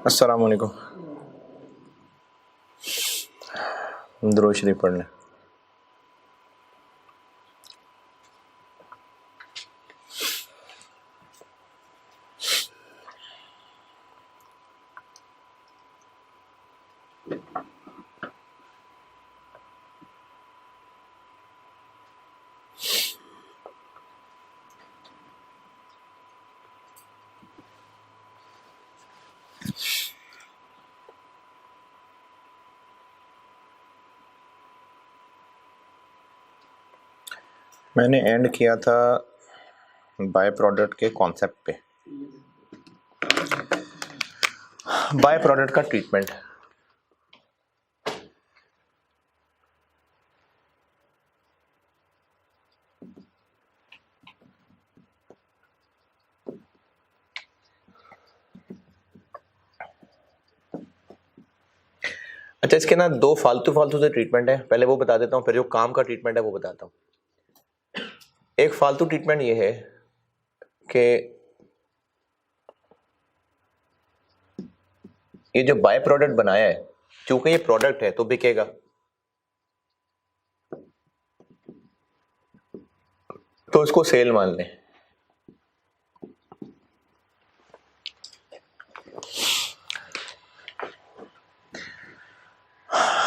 अस्सलाम वालेकुम। दुरूद शरीफ पढ़ लें। मैंने एंड किया था बाय प्रोडक्ट के कॉन्सेप्ट पे। बाय प्रोडक्ट का ट्रीटमेंट। अच्छा, इसके ना दो फालतू फालतू से ट्रीटमेंट है, पहले वो बता देता हूँ, फिर जो काम का ट्रीटमेंट है वो बताता हूँ। एक फालतू ट्रीटमेंट ये है कि ये जो बाय प्रोडक्ट बनाया है, चूंकि ये प्रोडक्ट है तो बिकेगा, तो इसको सेल मान लें।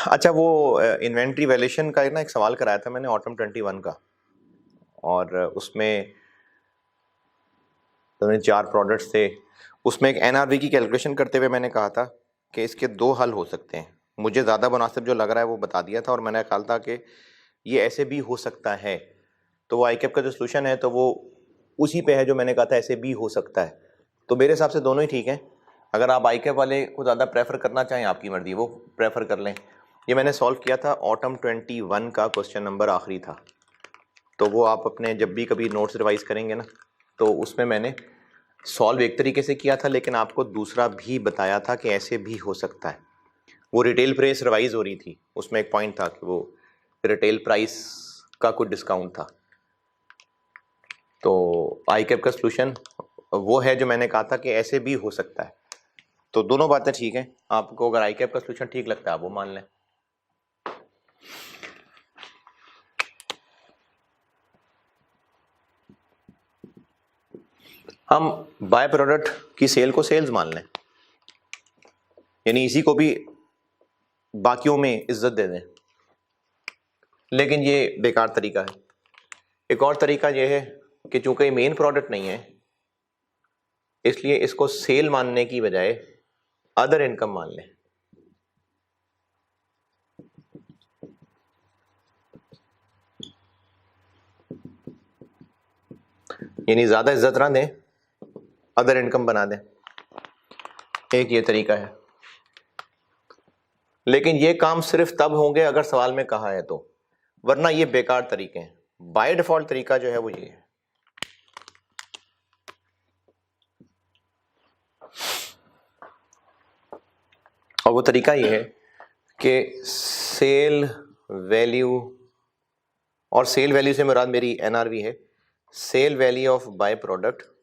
अच्छा, वो इन्वेंट्री वैल्यूएशन का ना एक सवाल कराया था मैंने ऑटम 21 का, और उसमें तो 4 प्रोडक्ट्स थे। उसमें एक एनआरवी की कैलकुलेशन करते हुए मैंने कहा था कि इसके 2 हल हो सकते हैं। मुझे ज़्यादा मुनासिब जो लग रहा है वो बता दिया था, और मैंने कहा था कि ये ऐसे भी हो सकता है। तो वो आईकैप का जो सोल्यूशन है तो वो उसी पे है जो मैंने कहा था ऐसे भी हो सकता है। तो मेरे हिसाब से दोनों ही ठीक हैं। अगर आप आईकैप वाले को ज़्यादा प्रेफर करना चाहें, आपकी मर्जी, वो प्रेफर कर लें। ये मैंने सॉल्व किया था, ऑटम 21 का क्वेश्चन नंबर आखिरी था। तो वो आप अपने जब भी कभी नोट्स रिवाइज करेंगे ना, तो उसमें मैंने सॉल्व एक तरीके से किया था, लेकिन आपको दूसरा भी बताया था कि ऐसे भी हो सकता है। वो रिटेल प्राइस रिवाइज हो रही थी, उसमें एक पॉइंट था कि वो रिटेल प्राइस का कुछ डिस्काउंट था। तो आई कैप का सोल्यूशन वो है जो मैंने कहा था कि ऐसे भी हो सकता है। तो दोनों बातें ठीक हैं। आपको अगर आई कैप का सोल्यूशन ठीक लगता है आप वो मान लें। हम बाय प्रोडक्ट की सेल को सेल्स मान लें, यानी इसी को भी बाकियों में इज्जत दे दें, लेकिन ये बेकार तरीका है। एक और तरीका यह है कि चूंकि ये मेन प्रोडक्ट नहीं है, इसलिए इसको सेल मानने की बजाय अदर इनकम मान लें। यानी ज्यादा इज्जत ना दें, अदर इनकम बना दें। एक ये तरीका है, लेकिन ये काम सिर्फ तब होंगे अगर सवाल में कहा है तो, वरना ये बेकार तरीके हैं। बाय डिफॉल्ट तरीका जो है वो ये है। और वो तरीका ये है कि सेल वैल्यू, और सेल वैल्यू से मुराद मेरी एनआरवी है, sale value of by product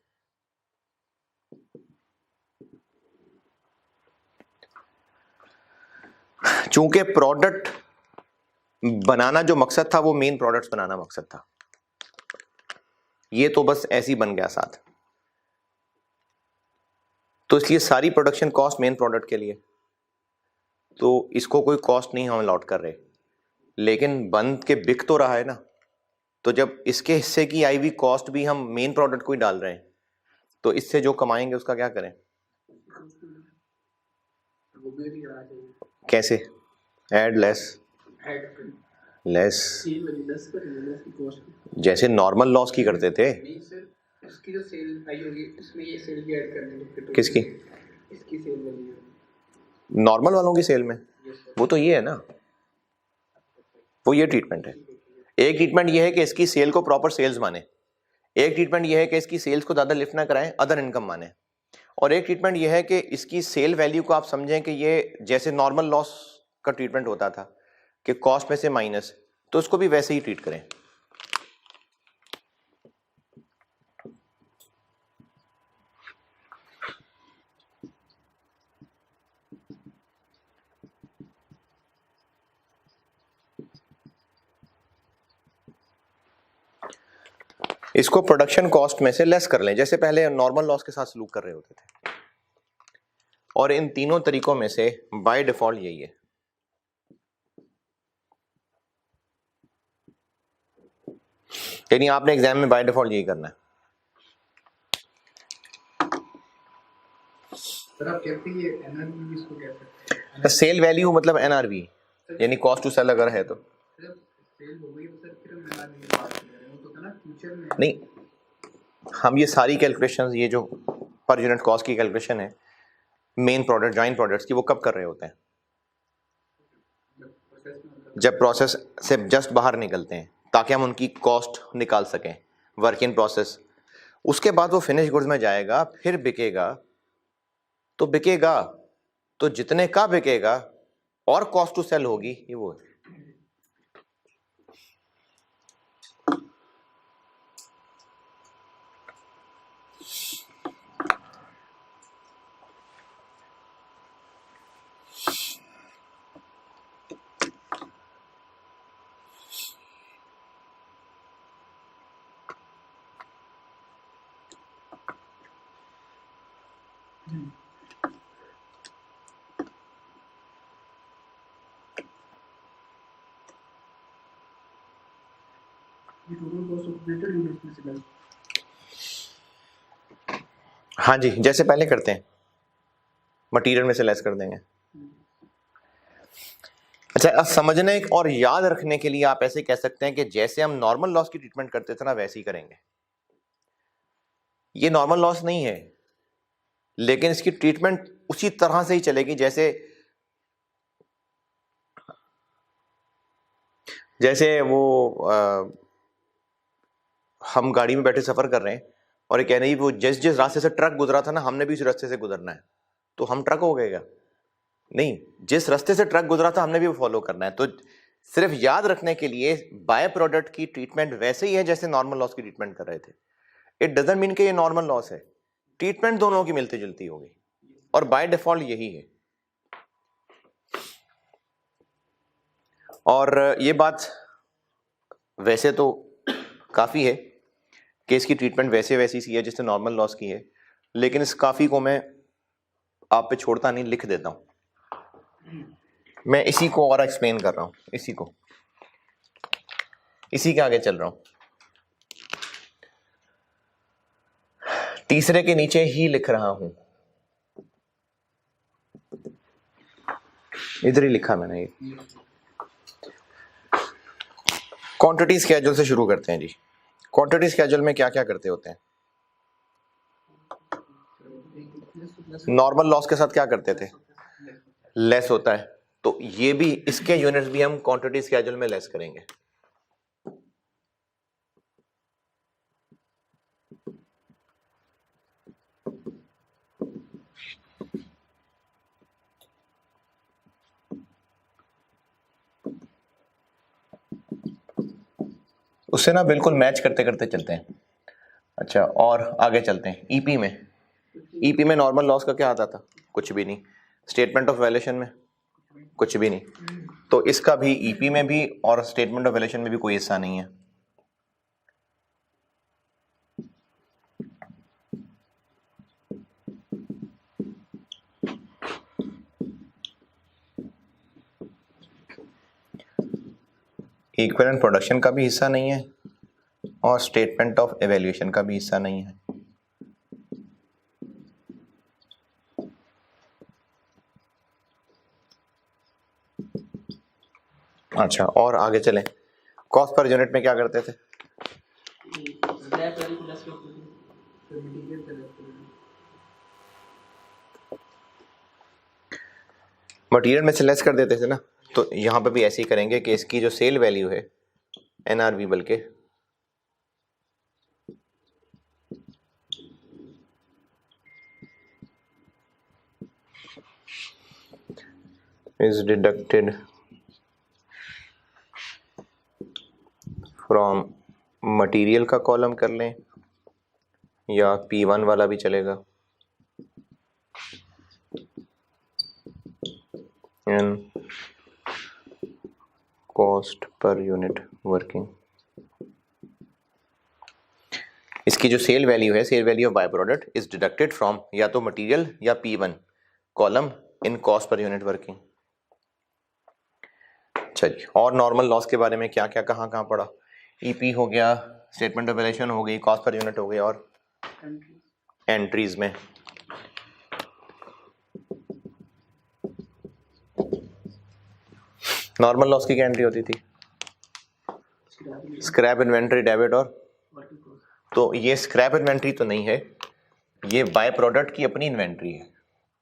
चूंकि प्रोडक्ट बनाना जो मकसद था वो मेन प्रोडक्ट्स बनाना मकसद था, ये तो बस ऐसे ही बन गया साथ। तो इसलिए सारी प्रोडक्शन कॉस्ट मेन प्रोडक्ट के लिए, तो इसको कोई कॉस्ट नहीं हम अलॉट कर रहे, लेकिन बन के बिक तो रहा है ना। तो जब इसके हिस्से की आई हुई कॉस्ट भी हम मेन प्रोडक्ट को ही डाल रहे हैं, तो इससे जो कमाएंगे उसका क्या करें? कैसे? एड लेस लेस, जैसे नॉर्मल लॉस की करते थे। इसकी जो सेल आई होगी उसमें ये सेल भी ऐड कर देंगे। किसकी? इसकी सेल वाली, नॉर्मल वालों की सेल में। वो तो ये है ना, वो ये ट्रीटमेंट है। एक ट्रीटमेंट ये है कि इसकी सेल को प्रॉपर सेल्स माने, एक ट्रीटमेंट ये है कि इसकी सेल्स को ज्यादा लिफ्ट ना कराएं, अदर इनकम माने, और एक ट्रीटमेंट ये है कि इसकी सेल वैल्यू को आप समझें कि ये जैसे नॉर्मल लॉस का ट्रीटमेंट होता था कि कॉस्ट में से माइनस, तो उसको भी वैसे ही ट्रीट करें। इसको प्रोडक्शन कॉस्ट में से लेस कर लें, जैसे पहले नॉर्मल लॉस के साथ सलूक कर रहे होते थे। और इन तीनों तरीकों में से बाय डिफॉल्ट यही है। यानी आपने एग्जाम में बाय डिफॉल्ट यही करना है। सर आप कहते हैं ये एनआरवी इसको कह सकते हैं, सेल वैल्यू मतलब एनआरवी, यानी कॉस्ट टू सेल अगर है तो सर सेल हो गई तो सर फिर हम एनआरवी की बात कर रहे हैं, वो तो था ना फ्यूचर में। नहीं, हम ये सारी कैलकुलेशंस, ये जो पर यूनिट कॉस्ट की कैलकुलेशन है मेन प्रोडक्ट जॉइंट प्रोडक्ट्स की, वो कब कर रहे होते हैं? जब प्रोसेस से जस्ट बाहर निकलते हैं, ताकि हम उनकी कॉस्ट निकाल सकें, वर्क इन प्रोसेस। उसके बाद वो फिनिश गुड्स में जाएगा, फिर बिकेगा तो जितने का बिकेगा और कॉस्ट टू सेल होगी, ये वो है। ये total cost of operator unit में से लेस। हाँ जी, जैसे पहले करते हैं, मटेरियल में से लेस कर देंगे। अच्छा, अब समझने और याद रखने के लिए आप ऐसे कह सकते हैं कि जैसे हम नॉर्मल लॉस की ट्रीटमेंट करते थे ना, वैसे ही करेंगे। ये नॉर्मल लॉस नहीं है, लेकिन इसकी ट्रीटमेंट उसी तरह से ही चलेगी जैसे वो हम गाड़ी में बैठे सफर कर रहे हैं और ये कह रहे हैं वो जिस रास्ते से ट्रक गुजरा था ना, हमने भी उस रास्ते से गुजरना है, तो हम ट्रक हो गए क्या? नहीं, जिस रास्ते से ट्रक गुजरा था हमने भी वो फॉलो करना है। तो सिर्फ याद रखने के लिए बाय प्रोडक्ट की ट्रीटमेंट वैसे ही है जैसे नॉर्मल लॉस की ट्रीटमेंट कर रहे थे। इट डजंट मीन कि ये नॉर्मल लॉस है, ट्रीटमेंट दोनों की मिलती जुलती होगी और बाय डिफॉल्ट यही है। और ये बात वैसे तो काफ़ी है कि इसकी ट्रीटमेंट वैसी सी है जैसे नॉर्मल लॉस की है, लेकिन इस काफ़ी को मैं आप पे छोड़ता नहीं, लिख देता हूँ। मैं इसी को और एक्सप्लेन कर रहा हूँ, इसी के आगे चल रहा हूँ। तीसरे के नीचे ही लिख रहा हूं, इधर ही लिखा मैंने। ये क्वांटिटी स्केड्यूल से शुरू करते हैं जी। क्वांटिटी स्केड्यूल में क्या क्या करते होते हैं? नॉर्मल लॉस के साथ क्या करते थे? लेस होता है, तो ये भी, इसके यूनिट्स भी हम क्वांटिटी स्केड्यूल में लेस करेंगे। उससे ना बिल्कुल मैच करते करते चलते हैं। अच्छा, और आगे चलते हैं। ईपी में नॉर्मल लॉस का क्या आता था? कुछ भी नहीं। स्टेटमेंट ऑफ वैल्यूएशन में कुछ भी नहीं। तो इसका भी ईपी में भी और स्टेटमेंट ऑफ वैल्यूएशन में भी कोई हिस्सा नहीं है। इक्विवेलेंट प्रोडक्शन का भी हिस्सा नहीं है और स्टेटमेंट ऑफ एवैल्यूएशन का भी हिस्सा नहीं है। अच्छा, और आगे चलें। कॉस्ट पर यूनिट में क्या करते थे? मटेरियल में से लेस कर देते थे ना, तो यहाँ पे भी ऐसे ही करेंगे कि इसकी जो सेल वैल्यू है, एनआरवी, बल्कि इज डिडक्टेड फ्रॉम मटेरियल का कॉलम कर लें, या P1 वाला भी चलेगा, in cost per unit working. इसकी जो सेल वैल्यू है, sale value of by product is deducted from या तो मटेरियल या P1 column in cost per unit working. चलिए, और नॉर्मल लॉस के बारे में क्या क्या कहाँ कहाँ पढ़ा? ईपी हो गया, स्टेटमेंट ऑफ वैल्यूएशन हो गई, कॉस्ट पर यूनिट हो गई, और एंट्रीज में नॉर्मल लॉस की क्या एंट्री होती थी? स्क्रैप इन्वेंट्री, डेबिट और तो ये स्क्रैप इन्वेंट्री तो नहीं है, ये बाय प्रोडक्ट की अपनी इन्वेंट्री है।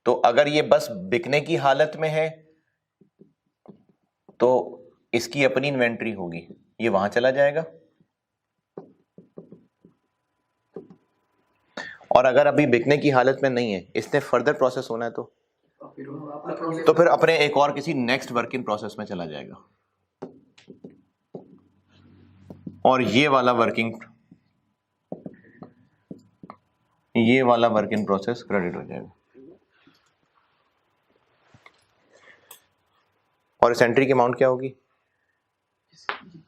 तो अगर ये बस बिकने की हालत में है तो इसकी अपनी इन्वेंट्री होगी, ये वहां चला जाएगा। और अगर अभी बिकने की हालत में नहीं है, इसने फर्दर प्रोसेस होना है तो फिर अपने एक और किसी नेक्स्ट वर्क इन प्रोसेस में चला जाएगा, और ये वाला वर्क इन प्रोसेस क्रेडिट हो जाएगा। और इस एंट्री की अमाउंट क्या होगी?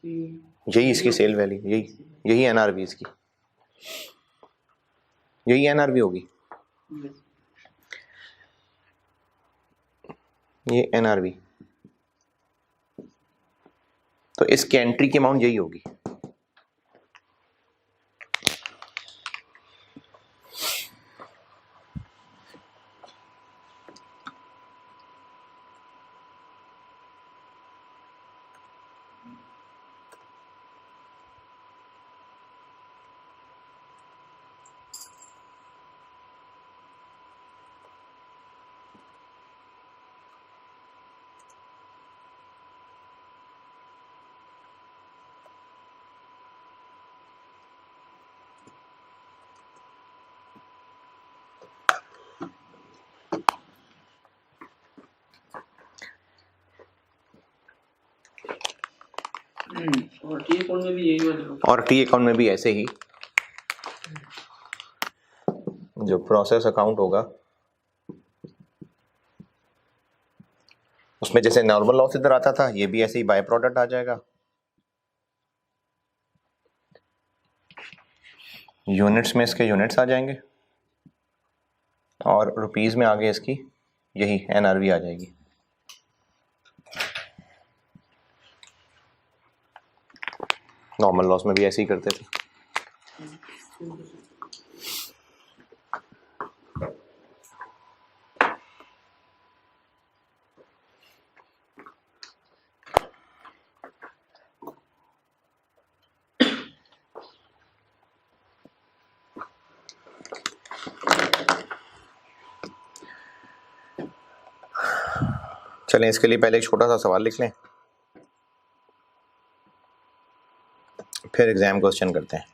यही इसकी सेल वैल्यू, यही एनआरवी इसकी, यही एनआरवी होगी, ये एनआरवी। तो इसकी एंट्री की अमाउंट यही होगी। और टी अकाउंट में भी यही वाले होगा। और टी अकाउंट में भी ऐसे ही, जो प्रोसेस अकाउंट होगा उसमें जैसे नॉर्मल लॉस इधर आता था, ये भी ऐसे ही बाय प्रोडक्ट आ जाएगा। यूनिट्स में इसके यूनिट्स आ जाएंगे, और रुपीस में आगे इसकी यही एनआरवी आ जाएगी। नॉर्मल लॉस में भी ऐसे ही करते थे। चलें, इसके लिए पहले एक छोटा सा सवाल लिख लें, फिर एग्जाम क्वेश्चन करते हैं।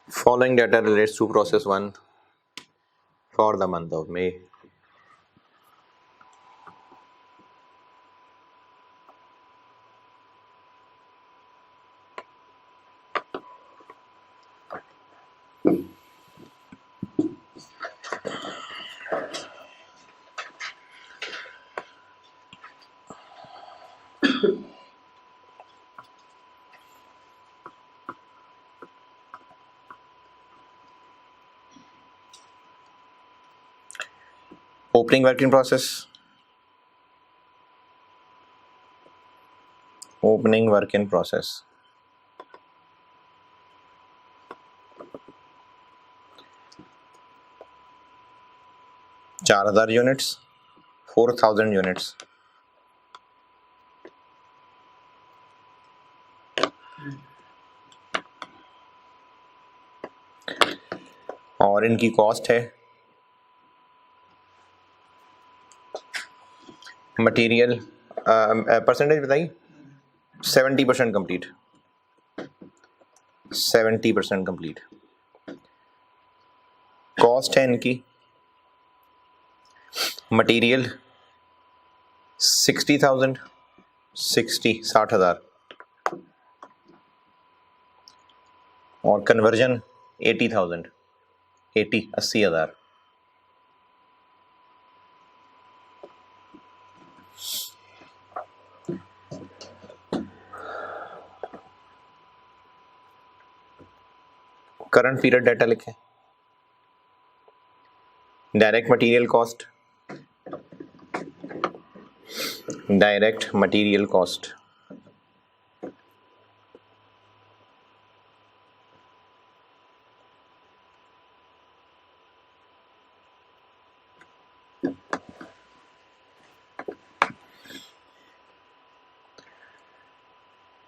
Following data relates to process 1 for the month of May. Opening work in process, opening work in process, 4,000 units, 4,000 units, और इनकी कॉस्ट है मटेरियल, परसेंटेज बताइए, 70% कंप्लीट, 70% कंप्लीट। कॉस्ट है इनकी मटेरियल 60,000, 60,000 और कन्वर्जन 80,000, 80,000। करंट पीरियड डाटा लिखें। Direct material cost, direct material cost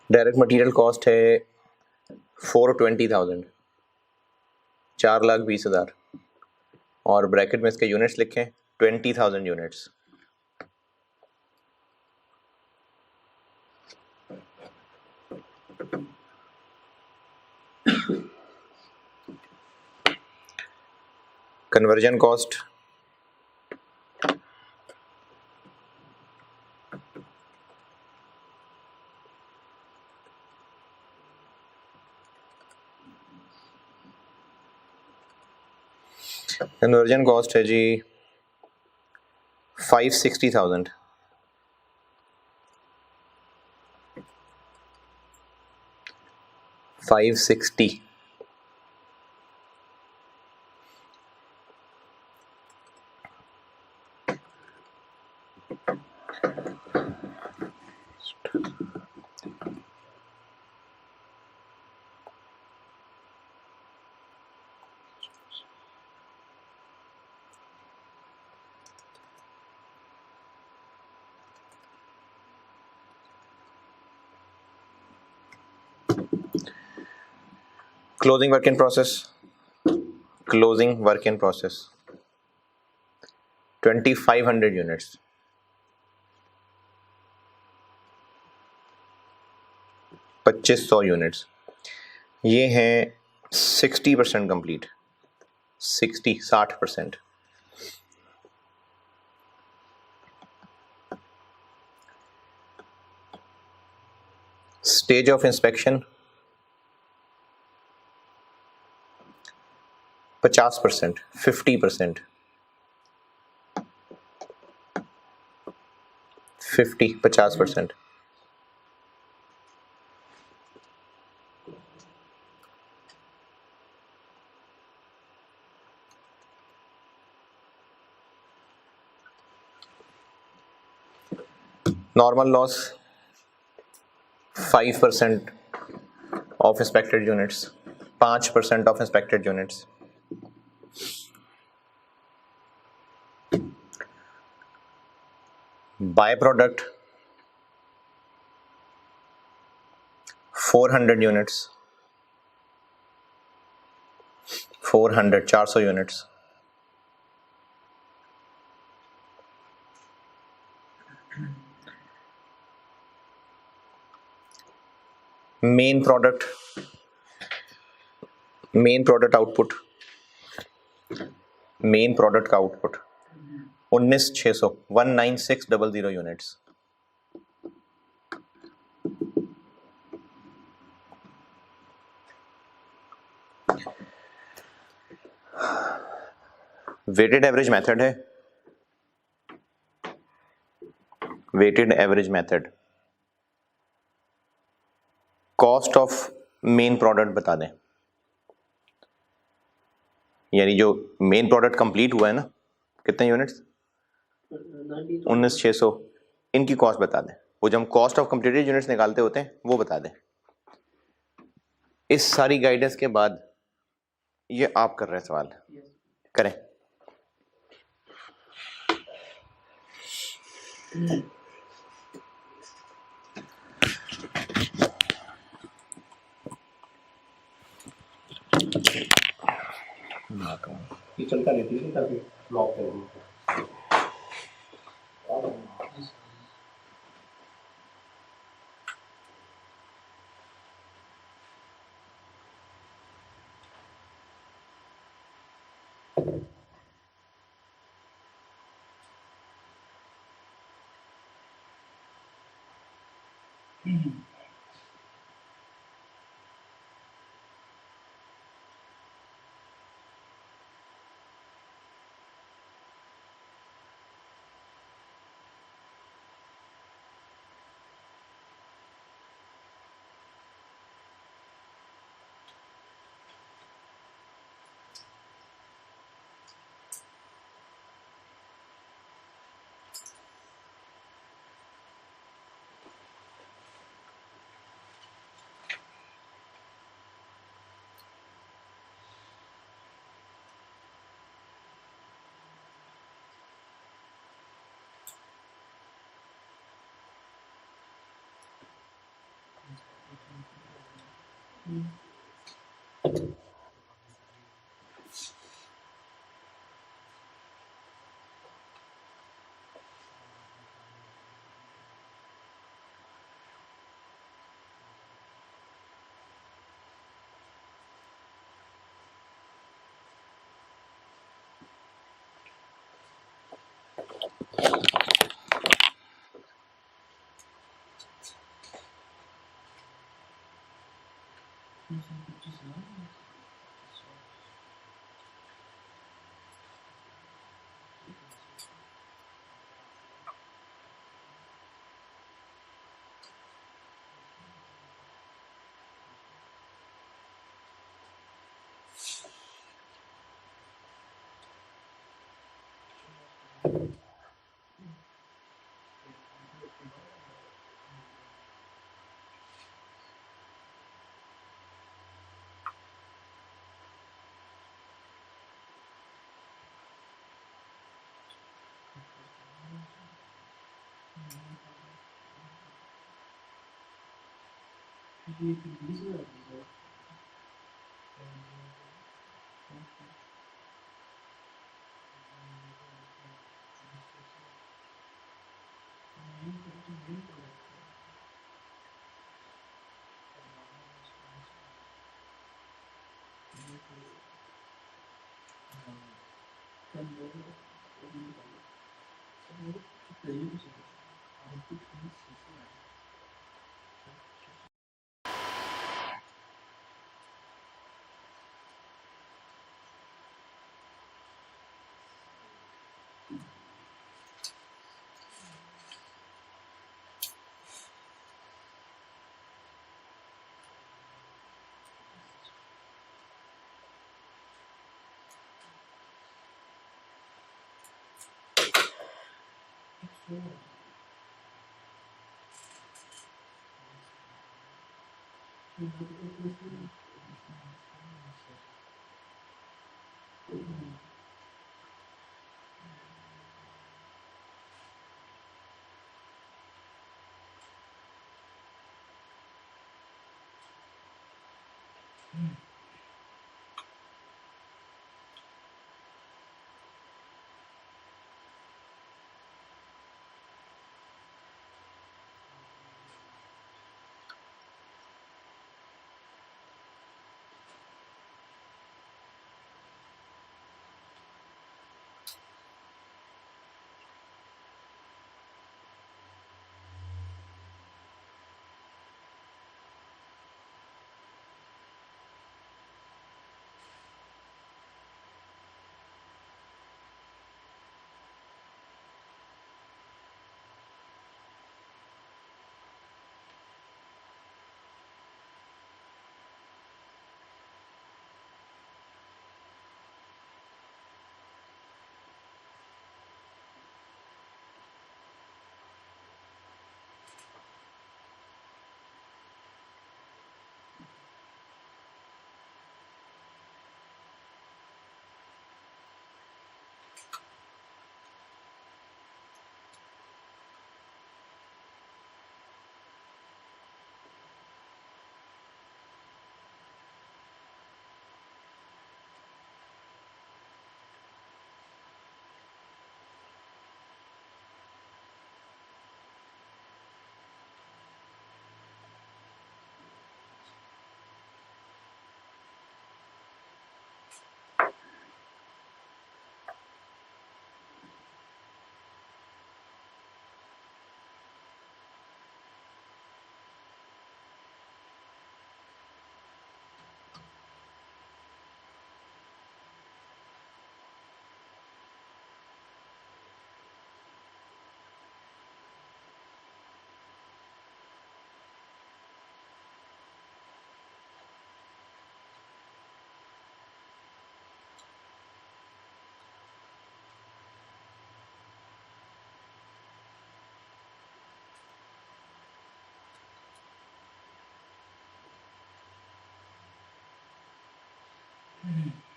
direct material cost है 420,000, 4,20,000 और ब्रैकेट में इसके यूनिट्स लिखें 20,000 units. Conversion cost conversion cost है जी 560,000, 560। Closing work in process, closing work in process 2500 units, 2500 units. ये हैं 60% complete, 60% stage of inspection 50%, 50%, 50% normal loss 5% of inspected units, 5% of inspected units. By product 400 units, 400 units. Main product output, main product का output 19,600, 19,600 units. Weighted average method है, weighted average method cost of main product बता दें, यानी जो main product complete हुआ है ना, कितने यूनिट्स 19,600, इनकी कॉस्ट बता दें। वो जब हम कॉस्ट ऑफ कंप्लीटेड यूनिट्स निकालते होते हैं वो बता दें। इस सारी गाइडेंस के बाद ये आप कर रहे हैं सवाल, करें। ये चलता रहती है ताकि ब्लॉक कर दूं।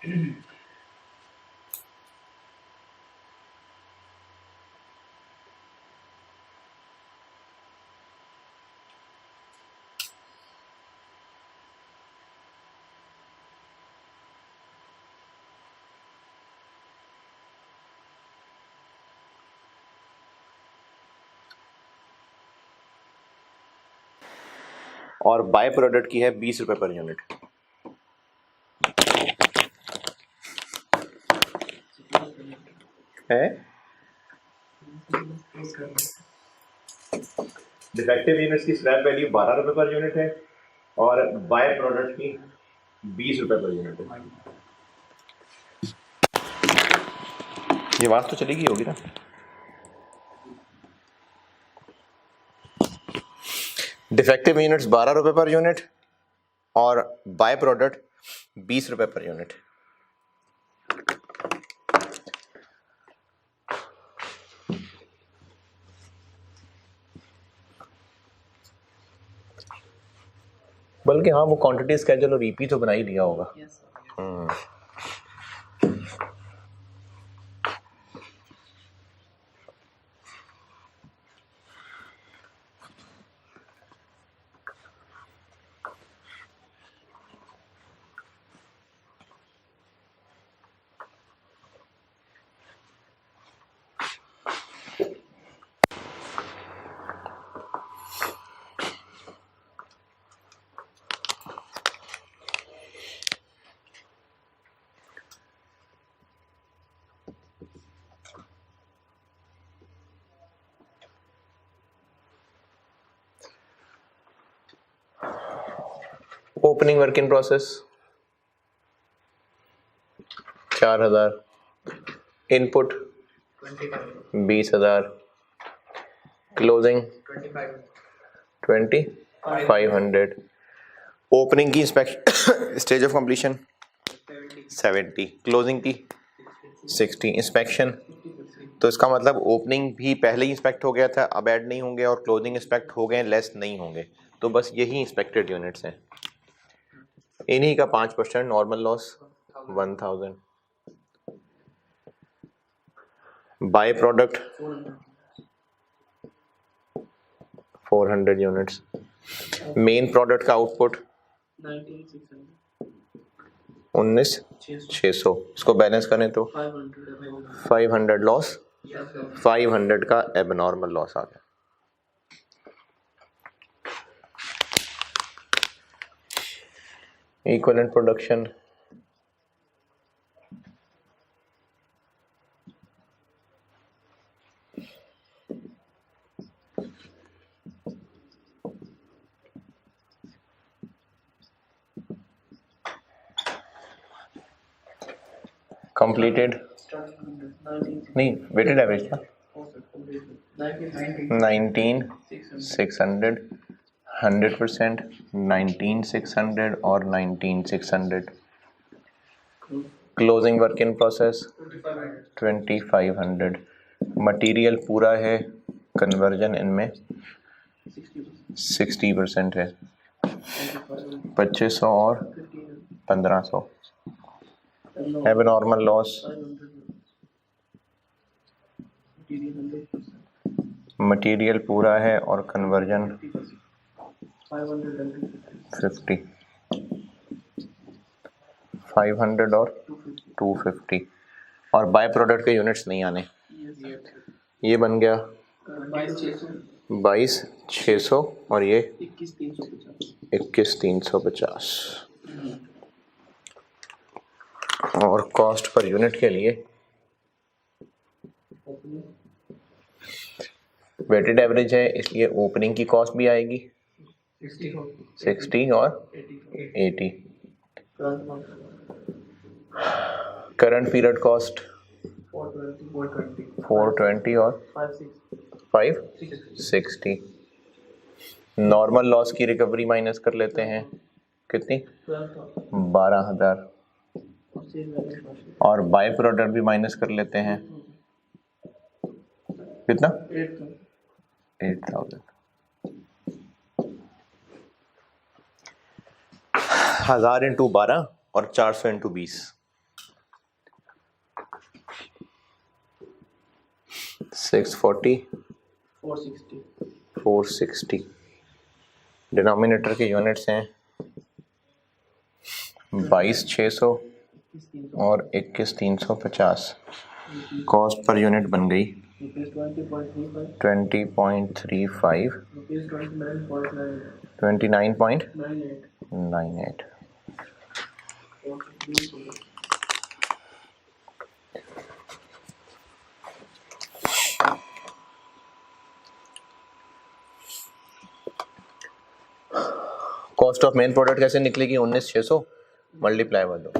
और बाय प्रोडक्ट की है 20 रुपए पर यूनिट। है डिफेक्टिव यूनिट्स की स्क्रैप वैल्यू 12 रुपए पर यूनिट है और बाय प्रोडक्ट की 20 रुपए पर यूनिट है। ये बात तो चलेगी होगी ना। डिफेक्टिव यूनिट्स 12 रुपए पर यूनिट और बाय प्रोडक्ट 20 रुपए पर यूनिट। बल्कि हाँ, वो क्वांटिटी स्केड्यूल और ईपी तो बना ही लिया होगा। Yes, sir. Opening work in process 4000, input 25. 20,000, closing 25. 2500, opening की inspection stage of completion 70. 70, closing की 60, इंस्पेक्शन 50%. तो इसका मतलब ओपनिंग भी पहले ही इंस्पेक्ट हो गया था, अब ऐड नहीं होंगे, और क्लोजिंग इंस्पेक्ट हो गए, लेस नहीं होंगे, तो बस यही इंस्पेक्टेड यूनिट्स हैं। इन्हीं का 5% normal loss 1000। Bye product 400 units. Main product का आउटपुट 19,600. 19,600। इसको बैलेंस करें तो 500. 500 लॉस, Yes, sir. 500 का एबनॉर्मल लॉस आ गया। इक्विवेलेंट प्रोडक्शन कंप्लीटेड नहीं, वेटेड एवरेज था 19,600, 100%, 19,600 और 19,600। Closing work in process 2500। Material पूरा है, कन्वर्जन इनमें 60% है, 2500 और 1500। एबनॉर्मल लॉस मटेरियल पूरा है और कन्वर्जन 50, 500 और 250, और बाय प्रोडक्ट के यूनिट्स नहीं आने। ये बन गया 22,600 और ये 21,350। और कॉस्ट पर यूनिट के लिए वेटेड एवरेज है, इसलिए ओपनिंग की कॉस्ट भी आएगी 60 और 80। करंट पीरियड कॉस्ट 420 और 560। नॉर्मल लॉस की रिकवरी माइनस कर लेते हैं, कितनी 12,000, और बाय प्रोडक्ट भी माइनस कर लेते हैं, कितना 8,000। 1000 इंटू 12 और 400 इंटू 20, 640 460 460 डिनोमिनेटर के यूनिट्स हैं 22,600 और 21,350। कॉस्ट पर यूनिट बन गई 20.35 29.98। कॉस्ट ऑफ मेन प्रोडक्ट कैसे निकलेगी? 19,600 मल्टीप्लाई बाय 2।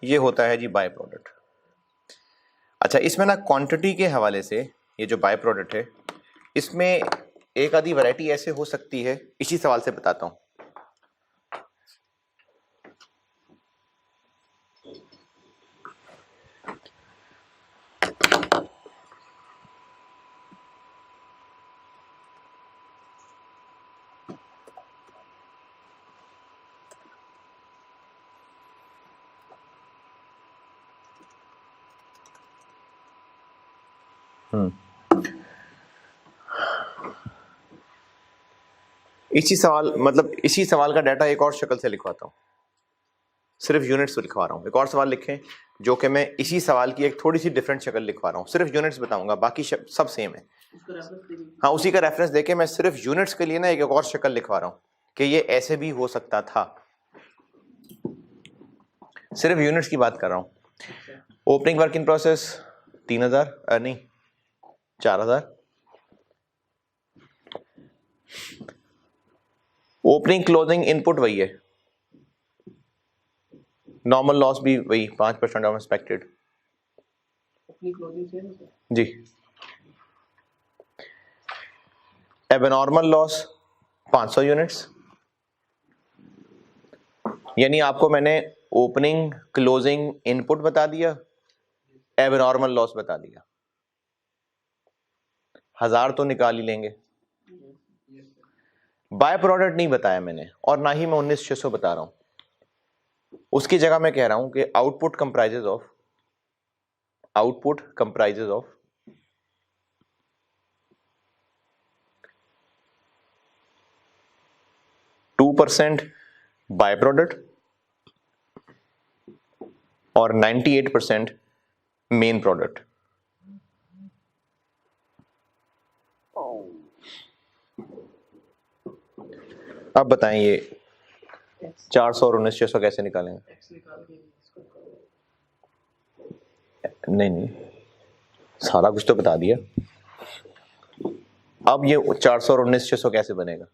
ये होता है जी बाय प्रोडक्ट। अच्छा, इसमें ना क्वांटिटी के हवाले से ये जो बाय प्रोडक्ट है इसमें एक आधी वैरायटी ऐसे हो सकती है, इसी सवाल से बताता हूँ। इसी सवाल का डाटा एक और शक्ल से लिखवाता हूँ, सिर्फ यूनिट्स लिखवा रहा हूँ। एक और सवाल लिखें जो कि मैं इसी सवाल की एक थोड़ी सी डिफरेंट शक्ल लिखवा रहा हूँ, सिर्फ यूनिट्स बताऊंगा, बाकी सब सेम है। हाँ, उसी का रेफरेंस देके मैं सिर्फ यूनिट्स के लिए ना एक और शक्ल लिखवा रहा हूँ कि ये ऐसे भी हो सकता था। सिर्फ यूनिट्स की बात कर रहा हूँ। ओपनिंग वर्क इन प्रोसेस 3,000 नहीं 4,000। ओपनिंग क्लोजिंग इनपुट वही है, नॉर्मल लॉस भी वही 5% ऑफ एक्सपेक्टेड जी। एबनॉर्मल लॉस 500 यूनिट्स, यानी आपको मैंने ओपनिंग क्लोजिंग इनपुट बता दिया, एबनॉर्मल लॉस बता दिया, 1000 तो निकाल ही लेंगे। बाय प्रोडक्ट नहीं बताया मैंने, और ना ही मैं 19,600 बता रहा हूं। उसकी जगह मैं कह रहा हूं कि output comprises of 2% by product और 98% मेन प्रोडक्ट। अब बताएं ये 400 और 19,600 कैसे निकालेंगे? नहीं, सारा कुछ तो बता दिया। अब ये 400 और 19,600 कैसे बनेगा?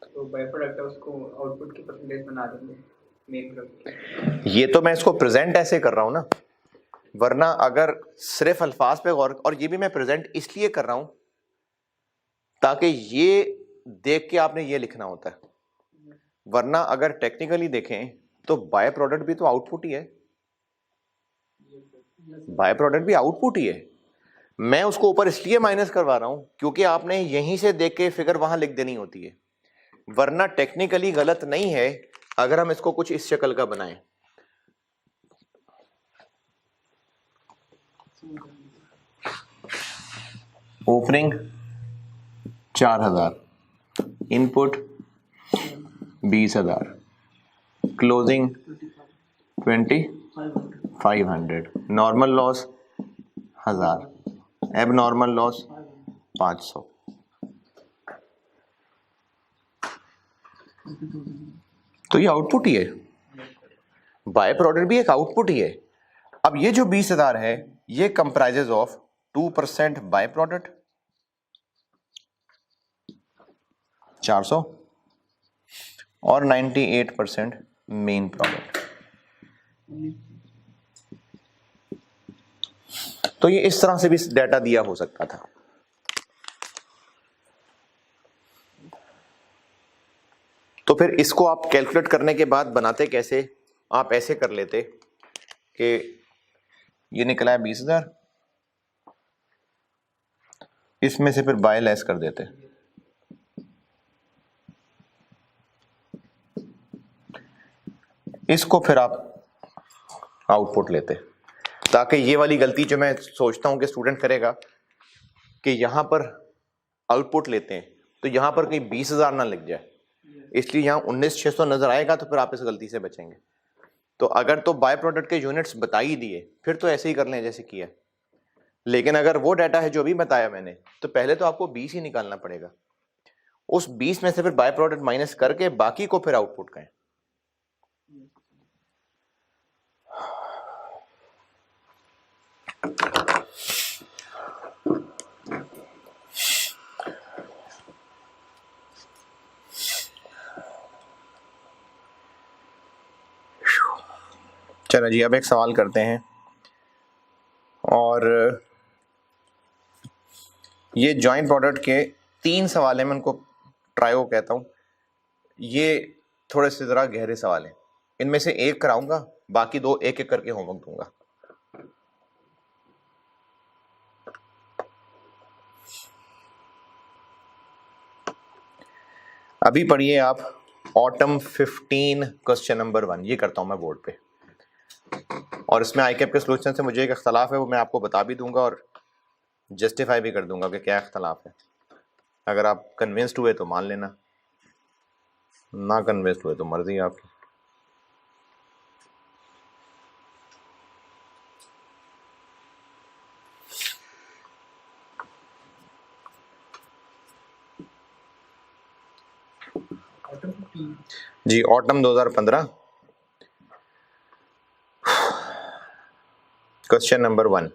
तो बाय प्रोडक्ट है उसको आउटपुट की परसेंटेज बना देंगे मेन प्रोडक्ट। ये तो मैं इसको प्रेजेंट ऐसे कर रहा हूं ना, वरना अगर सिर्फ अल्फाज पे गौर, और ये भी मैं प्रेजेंट इसलिए कर रहा हूं ताकि ये देख के आपने ये लिखना होता है, वरना अगर टेक्निकली देखें तो बाय प्रोडक्ट भी तो आउटपुट ही है, बाय प्रोडक्ट भी आउटपुट ही है। मैं उसको ऊपर इसलिए माइनस करवा रहा हूं क्योंकि आपने यहीं से देख के फिगर वहां लिख देनी होती है, वरना टेक्निकली गलत नहीं है अगर हम इसको कुछ इस शक्ल का बनाएं। Opening 4,000, input 20,000, closing 2,500, normal loss 1,000, abnormal loss 500। तो ये आउटपुट ही है, बाय प्रोडक्ट भी एक आउटपुट ही है। अब ये जो 20,000 है ये कंप्राइजेज ऑफ 2% बाय प्रोडक्ट 400 और 98% मेन प्रोडक्ट। तो ये इस तरह से भी डाटा दिया हो सकता था। तो फिर इसको आप कैलकुलेट करने के बाद बनाते कैसे? आप ऐसे कर लेते कि ये निकला है 20,000, इसमें से फिर बाय लेस कर देते, इसको फिर आप आउटपुट लेते। ताकि ये वाली गलती जो मैं सोचता हूँ कि स्टूडेंट करेगा कि यहाँ पर आउटपुट लेते हैं तो यहाँ पर कहीं 20,000 ना लग जाए, इसलिए यहाँ 19,600 नजर आएगा, तो फिर आप इस गलती से बचेंगे। तो अगर तो बाय प्रोडक्ट के यूनिट्स बता ही दिए फिर तो ऐसे ही कर लें जैसे किया, लेकिन अगर वो डाटा है जो अभी बताया मैंने तो पहले तो आपको 20 ही निकालना पड़ेगा, उस 20 में से फिर बाय प्रोडक्ट माइनस करके बाकी को फिर आउटपुट कहें। चलो जी, अब एक सवाल करते हैं, और ये जॉइंट प्रोडक्ट के 3 सवाल हैं, मैं उनको ट्रायो कहता हूँ। ये थोड़े से ज़रा गहरे सवाल हैं, इनमें से एक कराऊंगा, बाकी 2 एक एक करके होमवर्क दूंगा। अभी पढ़िए आप ऑटम 15 क्वेश्चन नंबर 1, ये करता हूँ मैं बोर्ड पे, और इसमें आईकैप के सोल्यूशन से मुझे एक इख्तलाफ है, वो मैं आपको बता भी दूंगा और जस्टिफाई भी कर दूंगा कि क्या इख्तलाफ है। अगर आप कन्विंस्ड हुए तो मान लेना, ना कन्विंस्ड हुए तो मर्जी है आपकी। जी, ऑटम 2015 क्वेश्चन नंबर 1।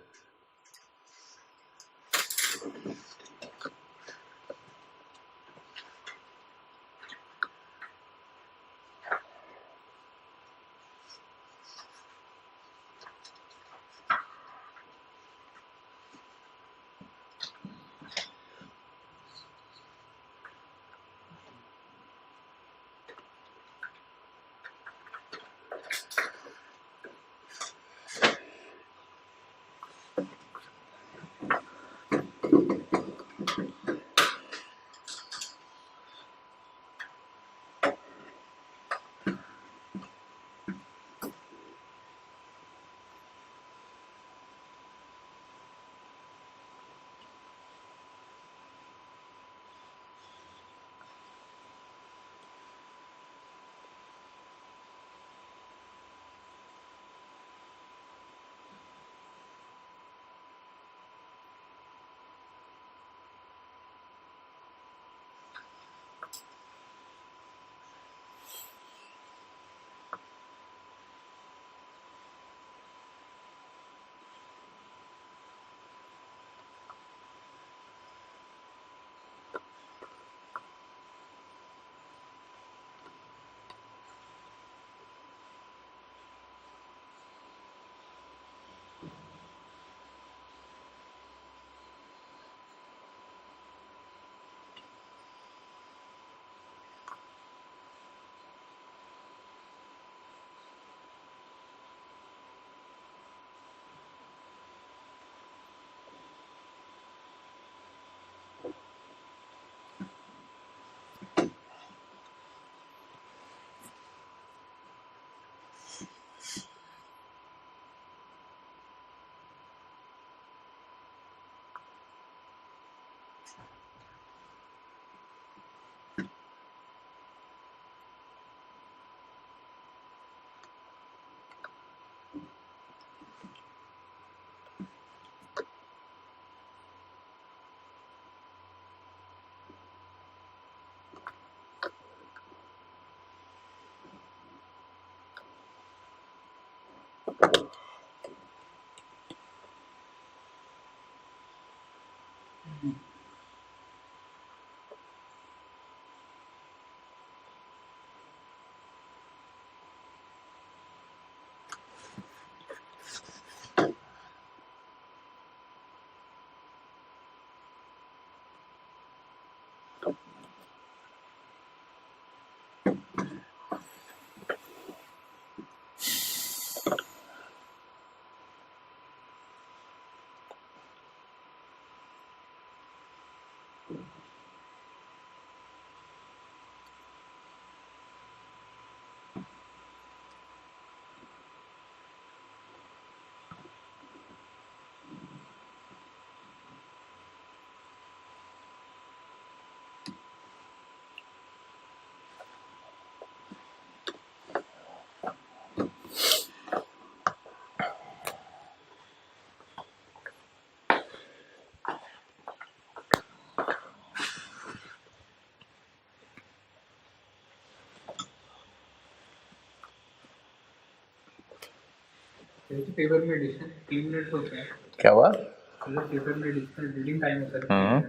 पेपर में एडिशन 3 मिनट होते हैं, क्या हुआ? मतलब पेपर में एडिशनल रीडिंग टाइम होता है। हम्म।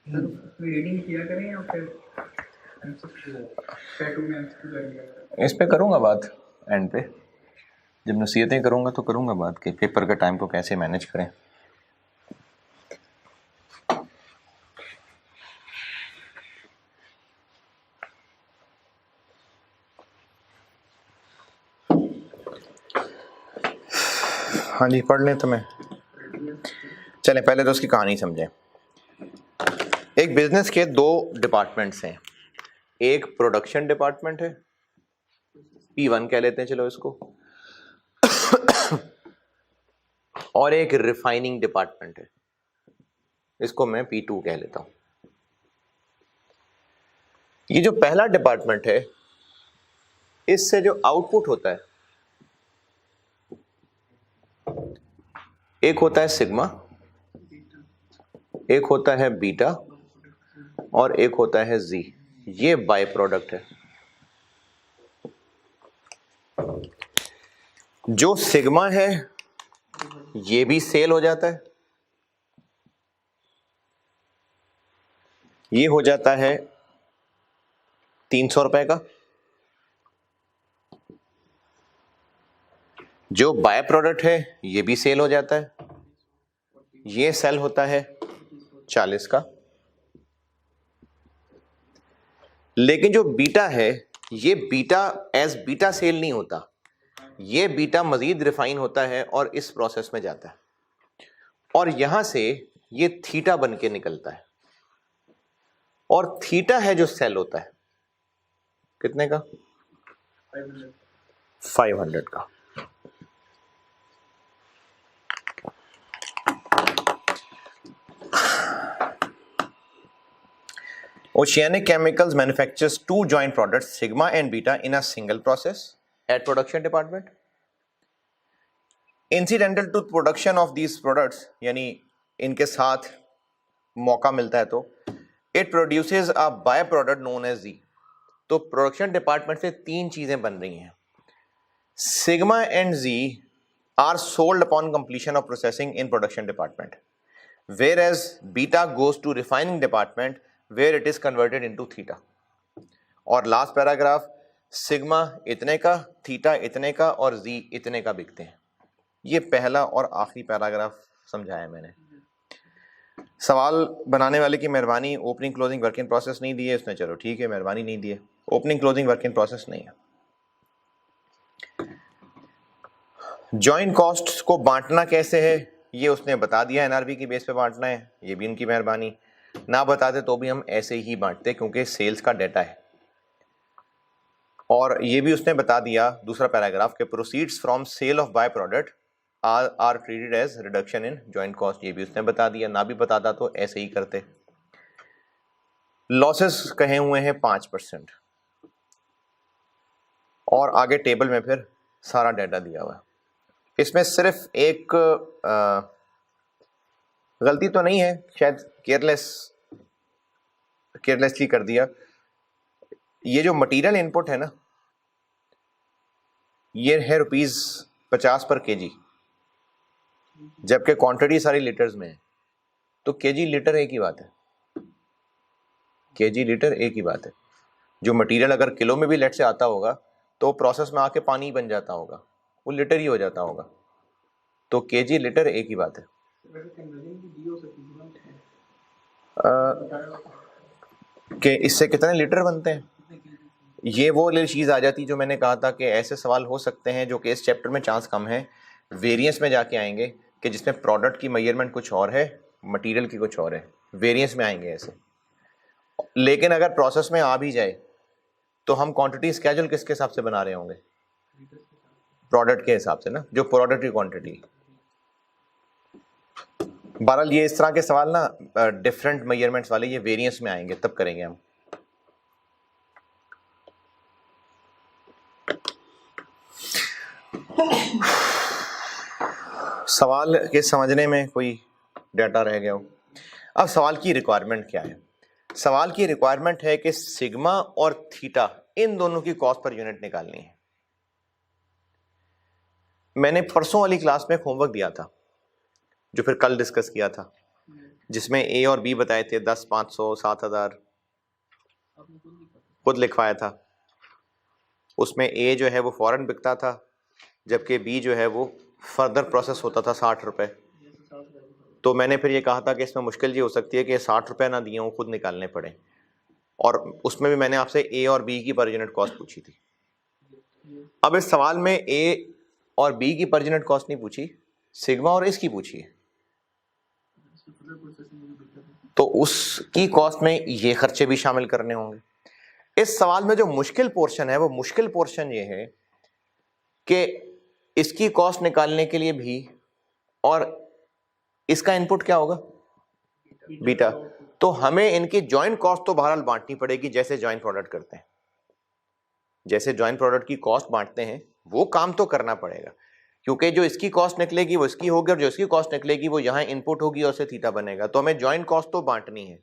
सर उसमें रीडिंग किया करें या फिर टैटू में करेंगे? इस पे करूँगा बात एंड पे, जब नसीहतें करूँगा तो करूँगा बात कि पेपर के टाइम को कैसे मैनेज करें। हाँ जी, पढ़ लें तो मैं। चलें पहले तो उसकी कहानी समझें। एक बिजनेस के दो डिपार्टमेंट्स हैं, एक प्रोडक्शन डिपार्टमेंट है, P1 कह लेते हैं चलो इसको, और एक रिफाइनिंग डिपार्टमेंट है, इसको मैं P2 कह लेता हूं। ये जो पहला डिपार्टमेंट है, इससे जो आउटपुट होता है, एक होता है सिग्मा, एक होता है बीटा और एक होता है जी। ये बाय प्रोडक्ट है। जो सिग्मा है ये भी सेल हो जाता है, ये हो जाता है 300 रुपए का। जो बाय प्रोडक्ट है ये भी सेल हो जाता है, ये सेल होता है 40 का। लेकिन जो बीटा है, ये बीटा एज बीटा सेल नहीं होता, ये बीटा मजीद रिफाइन होता है और इस प्रोसेस में जाता है, और यहां से ये थीटा बन के निकलता है, और थीटा है जो सेल होता है कितने का? 500 का। Oceanic Chemicals manufactures two joint products, sigma and beta, in a single process at production department. Incidental to production of these products, यानी इनके साथ मौका मिलता है तो it produces a byproduct known as Z. तो प्रोडक्शन डिपार्टमेंट से तीन चीजें बन रही हैं। Sigma and Z are sold upon completion of processing in production department, whereas beta goes to refining department where it is converted into theta. और last paragraph, sigma इतने का, थीटा इतने का और जी इतने का बिकते हैं। ये पहला और आखिरी पैराग्राफ समझाया मैंने। सवाल बनाने वाले की मेहरबानी, opening closing work in process नहीं दी है उसने, चलो ठीक है, मेहरबानी नहीं दी है, opening closing work in process नहीं है। जॉइंट कॉस्ट को बांटना कैसे है ये उसने बता दिया, एनआरबी की बेस पे बांटना है, ये भी उनकी मेहरबानी। ना बताते तो भी हम ऐसे ही बांटते क्योंकि सेल्स का डेटा है। और ये भी उसने बता दिया दूसरा पैराग्राफ के proceeds from sale of by product are treated as reduction in joint cost, ये भी उसने बता दिया। ना भी बताता तो ऐसे ही करते। लॉसेस कहे हुए हैं 5%, और आगे टेबल में फिर सारा डेटा दिया हुआ है। इसमें सिर्फ एक गलती तो नहीं है, शायद केयरलेसली कर दिया। ये जो मटेरियल इनपुट है ना, ये है ₹50 पर केजी, जबकि क्वांटिटी सारी लीटर्स में है। तो केजी लीटर एक ही बात है, केजी लीटर एक ही बात है। जो मटेरियल अगर किलो में भी लेट से आता होगा तो प्रोसेस में आके पानी बन जाता होगा, वो लीटर ही हो जाता होगा। तो केजी लीटर एक ही बात है। कि इससे कितने लीटर बनते हैं, ये वो वाली चीज़ आ जाती जो मैंने कहा था कि ऐसे सवाल हो सकते हैं जो कि इस चैप्टर में चांस कम है, वेरिएंस में जाके आएंगे कि जिसमें प्रोडक्ट की मेजरमेंट कुछ और है, मटेरियल की कुछ और है, वेरिएंस में आएंगे ऐसे। लेकिन अगर प्रोसेस में आ भी जाए तो हम क्वांटिटी स्केड्यूल किसके हिसाब से बना रहे होंगे? प्रोडक्ट के हिसाब से ना, जो प्रोडक्ट की क्वांटिटी। बहरहाल ये इस तरह के सवाल ना डिफरेंट मेजरमेंट्स वाले ये वेरिएंस में आएंगे, तब करेंगे हम। सवाल के समझने में कोई डाटा रह गया हो। अब सवाल की रिक्वायरमेंट क्या है? सवाल की रिक्वायरमेंट है कि सिग्मा और थीटा इन दोनों की कॉस्ट पर यूनिट निकालनी है। मैंने परसों वाली क्लास में एक होमवर्क दिया था जो फिर कल डिस्कस किया था, जिसमें ए और बी बताए थे 10, 500, 7,000 खुद लिखवाया था। उसमें ए जो है वो फौरन बिकता था, जबकि बी जो है वो फर्दर प्रोसेस होता था 60 रुपये। तो मैंने फिर ये कहा था कि इसमें मुश्किल ये हो सकती है कि 60 रुपये ना दिए हों, खुद निकालने पड़े। और उसमें भी मैंने आपसे ए और बी की पर यूनिट कॉस्ट पूछी थी। अब इस सवाल में ए और बी की पर यूनिट कॉस्ट नहीं पूछी, सिग्मा और इसकी पूछी है। तो उसकी कॉस्ट में ये खर्चे भी शामिल करने होंगे। इस सवाल में जो मुश्किल पोर्शन है वो मुश्किल पोर्शन ये है कि इसकी कॉस्ट निकालने के लिए भी, और इसका इनपुट क्या होगा, बीटा। तो हमें इनकी जॉइंट कॉस्ट तो बहरहाल बांटनी पड़ेगी, जैसे जॉइंट प्रोडक्ट करते हैं, जैसे जॉइंट प्रोडक्ट की कॉस्ट बांटते हैं वो काम तो करना पड़ेगा, क्योंकि जो इसकी कॉस्ट निकलेगी वो इसकी होगी और जो इसकी कॉस्ट निकलेगी वो यहाँ इनपुट होगी और से थीटा बनेगा। तो हमें जॉइंट कॉस्ट तो बांटनी है।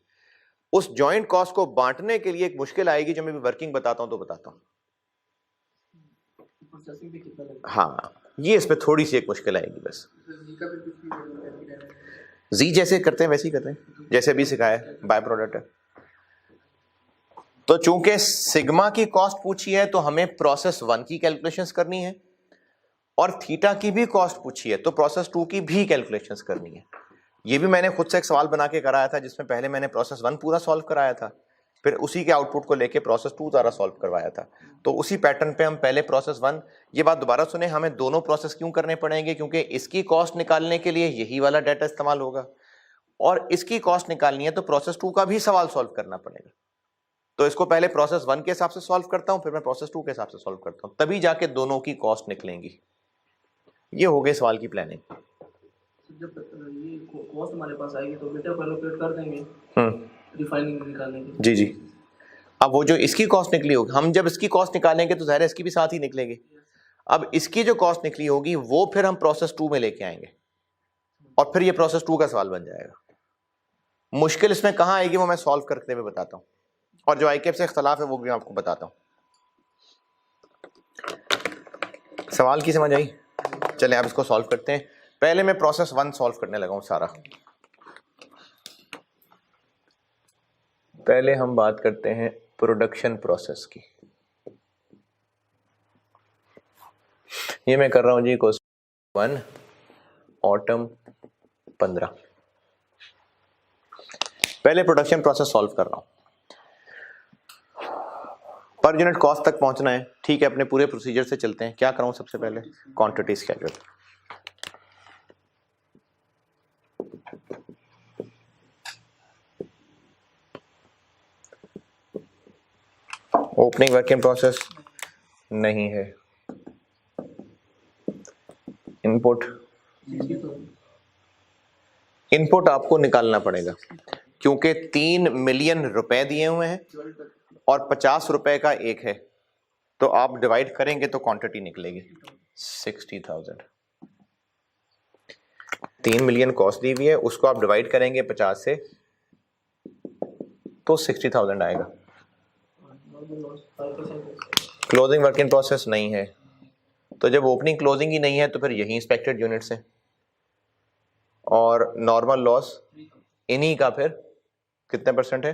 उस जॉइंट कॉस्ट को बांटने के लिए एक मुश्किल आएगी जो मैं वर्किंग बताता हूं तो बताता हूं। हाँ, ये इसमें थोड़ी सी एक मुश्किल आएगी बस। जी जैसे करते हैं वैसे ही करते हैं, जैसे अभी सिखाया बाय प्रोडक्ट है। तो चूंकि सिग्मा की कॉस्ट पूछी है तो हमें प्रोसेस 1 की कैलकुलेशंस करनी है, और थीटा की भी कॉस्ट पूछी है तो प्रोसेस 2 की भी कैलकुलेशंस करनी है। ये भी मैंने खुद से एक सवाल बना के कराया था, जिसमें पहले मैंने प्रोसेस 1 पूरा सॉल्व कराया था, फिर उसी के आउटपुट को लेके प्रोसेस 2 सारा सॉल्व करवाया था। तो उसी पैटर्न पे हम पहले प्रोसेस 1, ये बात दोबारा सुने, हमें दोनों प्रोसेस क्यों करने पड़ेंगे, क्योंकि इसकी कॉस्ट निकालने के लिए यही वाला डाटा इस्तेमाल होगा, और इसकी कॉस्ट निकालनी है तो प्रोसेस 2 का भी सवाल सॉल्व करना पड़ेगा। तो इसको पहले प्रोसेस 1 के हिसाब से सॉल्व करता हूं, फिर मैं प्रोसेस 2 के हिसाब से सॉल्व करता हूं, तभी जाके दोनों की कॉस्ट निकलेंगी। ये हो गई सवाल की प्लानिंग। जब ये कॉस्ट हमारे पास आएगी तो बेटा को एलोकेट कर देंगे रिफाइनिंग निकालने के। जी जी। अब वो जो इसकी कॉस्ट निकली होगी, हम जब इसकी कॉस्ट निकालेंगे तो ज़ाहिर है इसकी भी साथ ही निकलेगी। अब इसकी जो कॉस्ट निकली होगी वो फिर हम प्रोसेस 2 में लेके आएंगे, और फिर ये प्रोसेस 2 का सवाल बन जाएगा। मुश्किल इसमें कहाँ आएगी वो मैं सॉल्व करते हुए बताता हूँ, और जो आईकेप से इख्तलाफ है वो भी मैं आपको बताता हूँ। सवाल की समझ आई? चलें आप इसको सॉल्व करते हैं। पहले मैं प्रोसेस 1 सॉल्व करने लगा हूँ सारा। पहले हम बात करते हैं प्रोडक्शन प्रोसेस की। ये मैं कर रहा हूँ जी क्वेश्चन 1 ऑटम 15। पहले प्रोडक्शन प्रोसेस सॉल्व कर रहा हूँ। पर यूनिट कॉस्ट तक पहुंचना है, ठीक है। अपने पूरे प्रोसीजर से चलते हैं। क्या कराऊं सबसे पहले? Quantity schedule. Opening work in process नहीं है। इनपुट, इनपुट आपको निकालना पड़ेगा, क्योंकि 3 मिलियन रुपए दिए हुए हैं और 50 रुपए का एक है, तो आप डिवाइड करेंगे तो क्वांटिटी निकलेगी 60,000। 3 मिलियन कॉस्ट दी हुई है, उसको आप डिवाइड करेंगे 50 से तो 60,000 आएगा। क्लोजिंग वर्क इन प्रोसेस नहीं है, तो जब ओपनिंग क्लोजिंग ही नहीं है तो फिर यही इंस्पेक्टेड यूनिट्स है, और नॉर्मल लॉस इन्हीं का फिर कितने परसेंट है?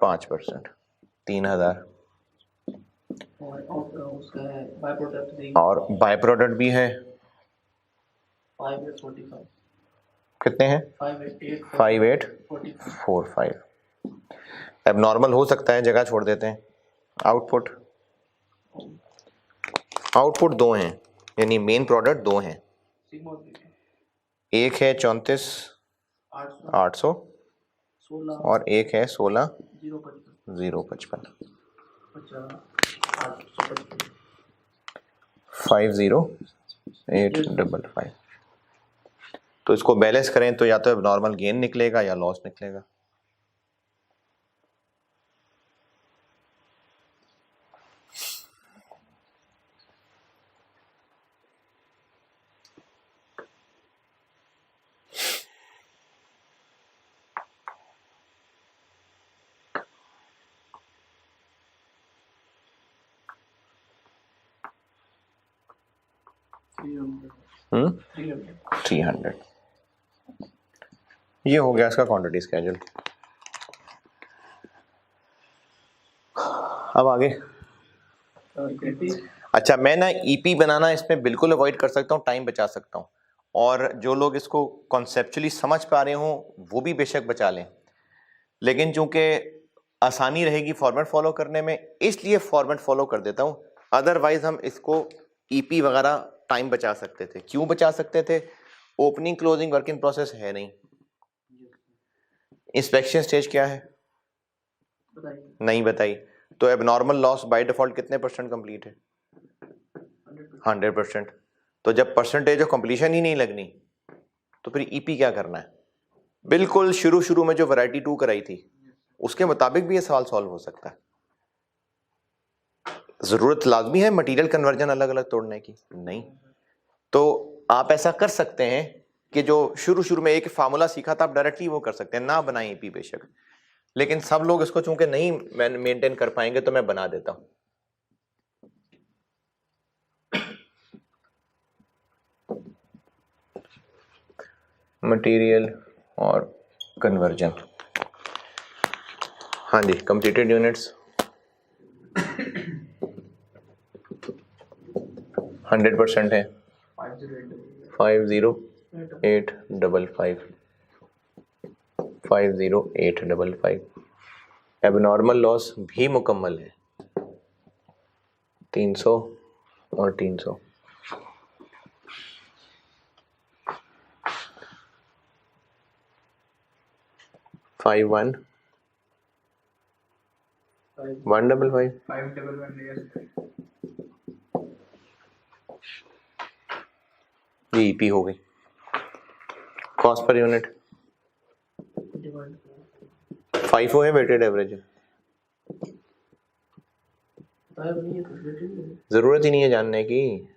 5%, 3,000। और बाय प्रोडक्ट भी है, कितने हैं? 5845। अब नॉर्मल हो सकता है, जगह छोड़ देते हैं। आउटपुट, आउटपुट 2 हैं, यानी मेन प्रोडक्ट 2 हैं। एक है 34,800 और एक है 16,055। 50,855। तो इसको बैलेंस करें तो या तो नॉर्मल गेन निकलेगा या लॉस निकलेगा। 300 300। ये हो गया इसका क्वांटिटी स्केड्यूल। अब आगे। अच्छा, मैं ना ईपी बनाना इसमें बिल्कुल अवॉइड कर सकता हूँ, टाइम बचा सकता हूँ, और जो लोग इसको कॉन्सेप्चुअली समझ पा रहे हों वो भी बेशक बचा लें, लेकिन चूंकि आसानी रहेगी फॉर्मेट फॉलो करने में इसलिए फॉर्मेट फॉलो कर देता हूँ। अदरवाइज हम इसको ईपी वगैरह टाइम बचा सकते थे। क्यों बचा सकते थे? Opening closing work in process है नहीं। इंस्पेक्शन स्टेज क्या है? नहीं बताई। तो एबनॉर्मल लॉस बाय डिफॉल्ट कितने % कंप्लीट है? 100%। तो जब परसेंटेज ऑफ कंप्लीशन ही नहीं लगनी तो फिर ईपी क्या करना है? बिल्कुल शुरू में जो वैरायटी 2 कराई थी उसके मुताबिक भी ये सवाल सॉल्व हो सकता है। जरूरत लाजमी है मटेरियल कन्वर्जन अलग अलग तोड़ने की? नहीं। तो आप ऐसा कर सकते हैं कि जो शुरू में एक फार्मूला सीखा था आप डायरेक्टली वो कर सकते हैं, ना बनाएं ईपी बेशक, लेकिन सब लोग इसको चूंकि नहीं मेंटेन कर पाएंगे तो मैं बना देता हूं। मटेरियल और कन्वर्जन, हाँ जी, कंप्लीटेड यूनिट्स 100% है 50855 50855। एबनॉर्मल लॉस भी मुकम्मल है 300 और 300। फाइव वन 155 ये ईपी हो गई। कॉस्ट पर यूनिट 5 है, वेटेड एवरेज है। जरूरत ही नहीं है जानने की।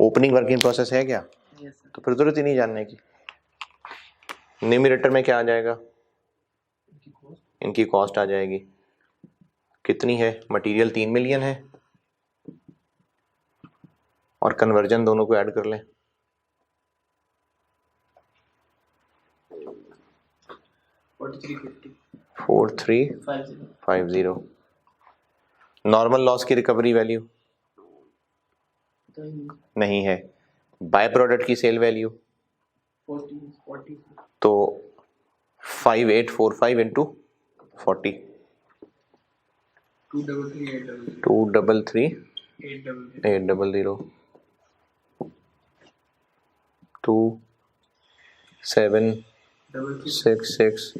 ओपनिंग वर्किंग प्रोसेस है क्या? तो फिर जरूरत ही नहीं जानने की। न्यूमरेटर में क्या आ जाएगा? इनकी कॉस्ट आ जाएगी। कितनी है? मटेरियल 3 मिलियन है और कन्वर्जन दोनों को ऐड कर लें 4350। नॉर्मल लॉस की रिकवरी वैल्यू नहीं है। बाय प्रोडक्ट की सेल वैल्यू 40 तो 5845 इंटू 40 233 800 2766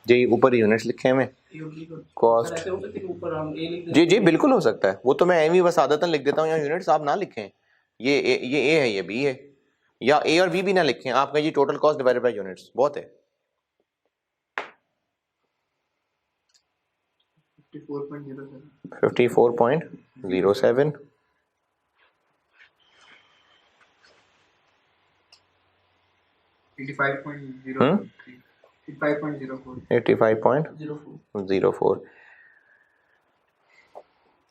जी ऊपर यूनिट्स लिखे हैं कॉस्ट। जी बिल्कुल हो सकता है, वो तो मैं एम ही बस आदतन लिख देता हूँ। यहाँ यूनिट्स आप ना लिखें, ये ए है, ये बी है, या ए और बी भी ना लिखें। आप कहिए total cost divided by units, बहुत है। 54.07 85.04।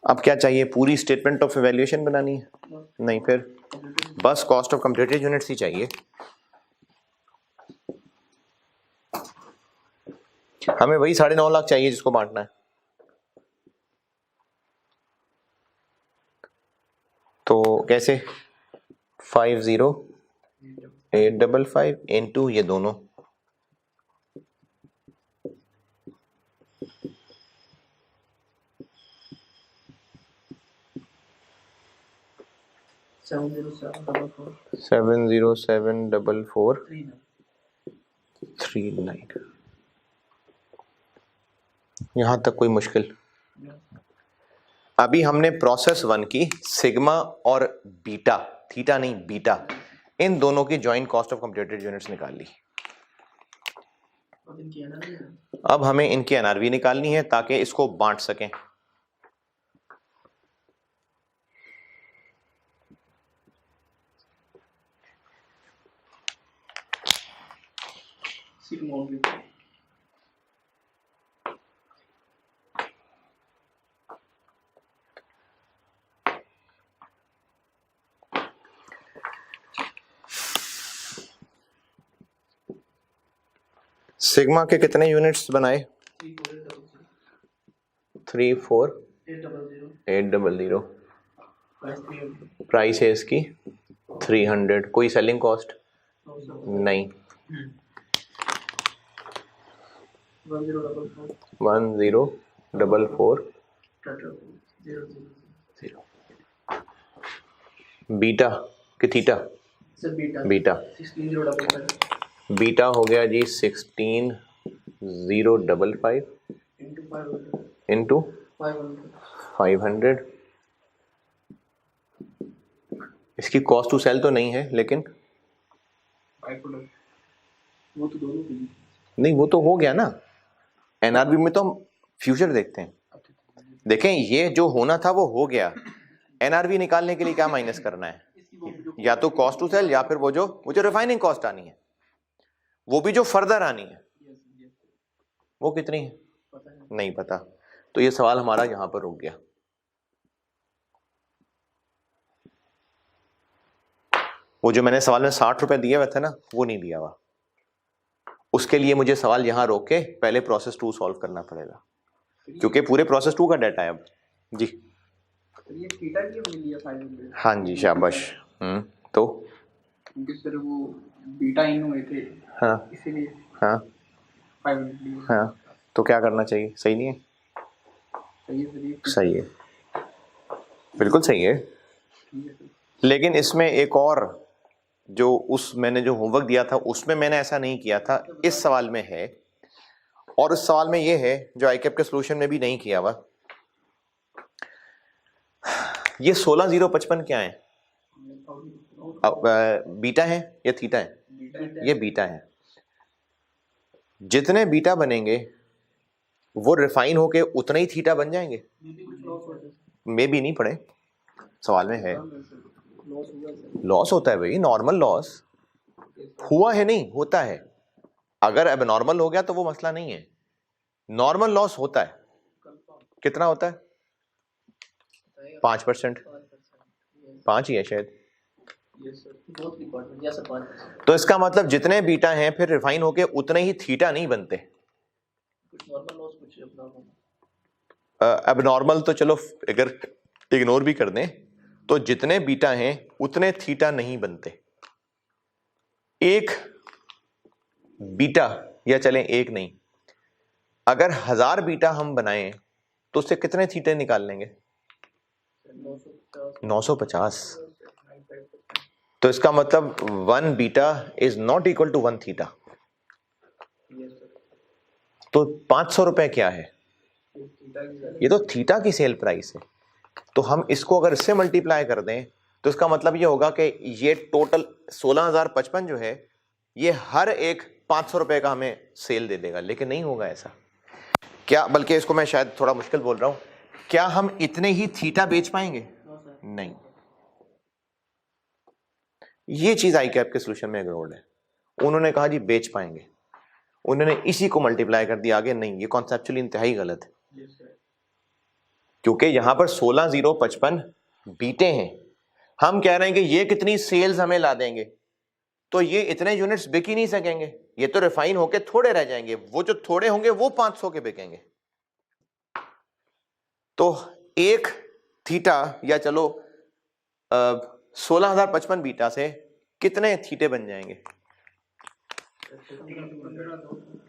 अब क्या चाहिए? पूरी स्टेटमेंट ऑफ इवैल्यूएशन बनानी है? नहीं, फिर बस कॉस्ट ऑफ कंप्लीटेड यूनिट्स ही चाहिए। हमें वही 9.5 लाख चाहिए जिसको बांटना है। तो कैसे? 50855 इनटू ये दोनों 7074439। यहां तक कोई मुश्किल? अभी हमने प्रोसेस 1 की सिग्मा और बीटा, थीटा नहीं बीटा, इन दोनों की joint cost of completed units निकाल ली। अब हमें इनकी एनआरवी निकालनी है ताकि इसको बांट सकें। सिग्मा के कितने यूनिट्स बनाए? 3 4 34800। 800 प्राइस है इसकी 300। कोई सेलिंग कॉस्ट नहीं। 1044 0। बीटा कि थीटा? Sir beta. 16055 बीटा हो गया जी 16055 into 500 इंटू 500। इसकी कॉस्ट टू सेल तो नहीं है, लेकिन वो तो दोनों की नहीं, वो तो हो गया ना। एनआरबी में तो हम फ्यूचर देखते हैं। देखें, ये जो होना था वो हो गया। एनआरबी निकालने के लिए क्या माइनस करना है? या तो कॉस्ट टू सेल या फिर वो जो रिफाइनिंग कॉस्ट आनी है, वो भी जो फर्दर आनी है, वो कितनी है नहीं पता। तो ये सवाल हमारा यहां पर रुक गया। वो जो मैंने सवाल में 60 रुपए दिए हुए थे ना, वो नहीं दिया हुआ। उसके लिए मुझे सवाल यहां रोक के पहले प्रोसेस 2 सॉल्व करना पड़ेगा, क्योंकि पूरे प्रोसेस 2 का डाटा है अब जी। ये थीटा की मिल लिया 500। हाँ जी, शाबाश। तो क्योंकि सर वो बीटा इन हुए थे, हाँ इसीलिए हाँ 500। हाँ, तो क्या करना चाहिए? सही नहीं है? सही है सर, ये सही है, बिल्कुल सही है। ठीक है सर। लेकिन इसमें एक और, जो मैंने जो होमवर्क दिया था उसमें मैंने ऐसा नहीं किया था, इस सवाल में है। और इस सवाल में ये है जो आईकैप के सॉल्यूशन में भी नहीं किया हुआ। ये 16055 क्या है? बीटा है या थीटा है? ये बीटा है। जितने बीटा बनेंगे वो रिफाइन होके उतने ही थीटा बन जाएंगे। मे भी नहीं पड़े, सवाल में है। लॉस होता है भाई, नॉर्मल लॉस हुआ है, नहीं होता है। अगर अब नॉर्मल हो गया तो वो मसला नहीं है। नॉर्मल लॉस होता है। कितना होता है? 5%। 5 ही है शायद। तो इसका मतलब जितने बीटा हैं फिर रिफाइन होके उतने ही थीटा नहीं बनते। अब नॉर्मल तो चलो अगर इग्नोर भी कर दें, तो जितने बीटा हैं उतने थीटा नहीं बनते। एक बीटा, या चलें एक नहीं, अगर 1000 बीटा हम बनाएं तो उससे कितने थीटे निकाल लेंगे? 950। तो इसका मतलब 1 beta is not equal to 1 theta. तो 500 रुपए क्या है? ये तो थीटा की सेल प्राइस है। तो हम इसको अगर इससे मल्टीप्लाई कर दें तो इसका मतलब ये होगा कि ये टोटल 16055 जो है ये हर एक 500 रुपए का हमें सेल दे देगा। लेकिन नहीं होगा ऐसा। क्या, बल्कि इसको मैं शायद थोड़ा मुश्किल बोल रहा हूं, क्या हम इतने ही थीटा बेच पाएंगे? नहीं। ये चीज आईकैप के सॉल्यूशन में इग्नोर्ड है। उन्होंने कहा जी बेच पाएंगे, उन्होंने इसी को मल्टीप्लाई कर दिया आगे। नहीं, ये कॉन्सेप्चुअली इंतहाई गलत है। क्योंकि यहां पर 16055 बीटे हैं, हम कह रहे हैं कि ये कितनी सेल्स हमें ला देंगे, तो ये इतने यूनिट्स बिक ही नहीं सकेंगे। ये तो रिफाइन होके थोड़े रह जाएंगे, वो जो थोड़े होंगे वो 500 के बिकेंगे। तो एक थीटा या चलो 16055 बीटा से कितने थीटे बन जाएंगे?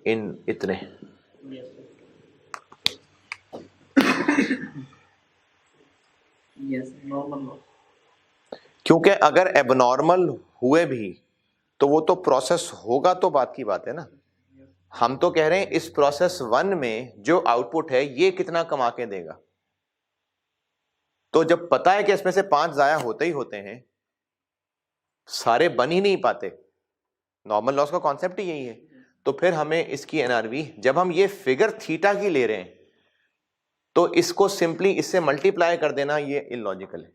इन इतने। क्योंकि अगर एबनॉर्मल हुए भी तो वो तो प्रोसेस होगा, तो बात की बात है ना। हम तो कह रहे हैं इस प्रोसेस 1 में जो आउटपुट है ये कितना कमा के देगा। तो जब पता है कि इसमें से 5 जाया होते ही होते हैं, सारे बन ही नहीं पाते, नॉर्मल लॉस का कॉन्सेप्ट ही यही है, तो फिर हमें इसकी एनआरवी, जब हम ये फिगर थीटा की ले रहे हैं तो इसको सिंपली इससे मल्टीप्लाई कर देना ये इलॉजिकल है।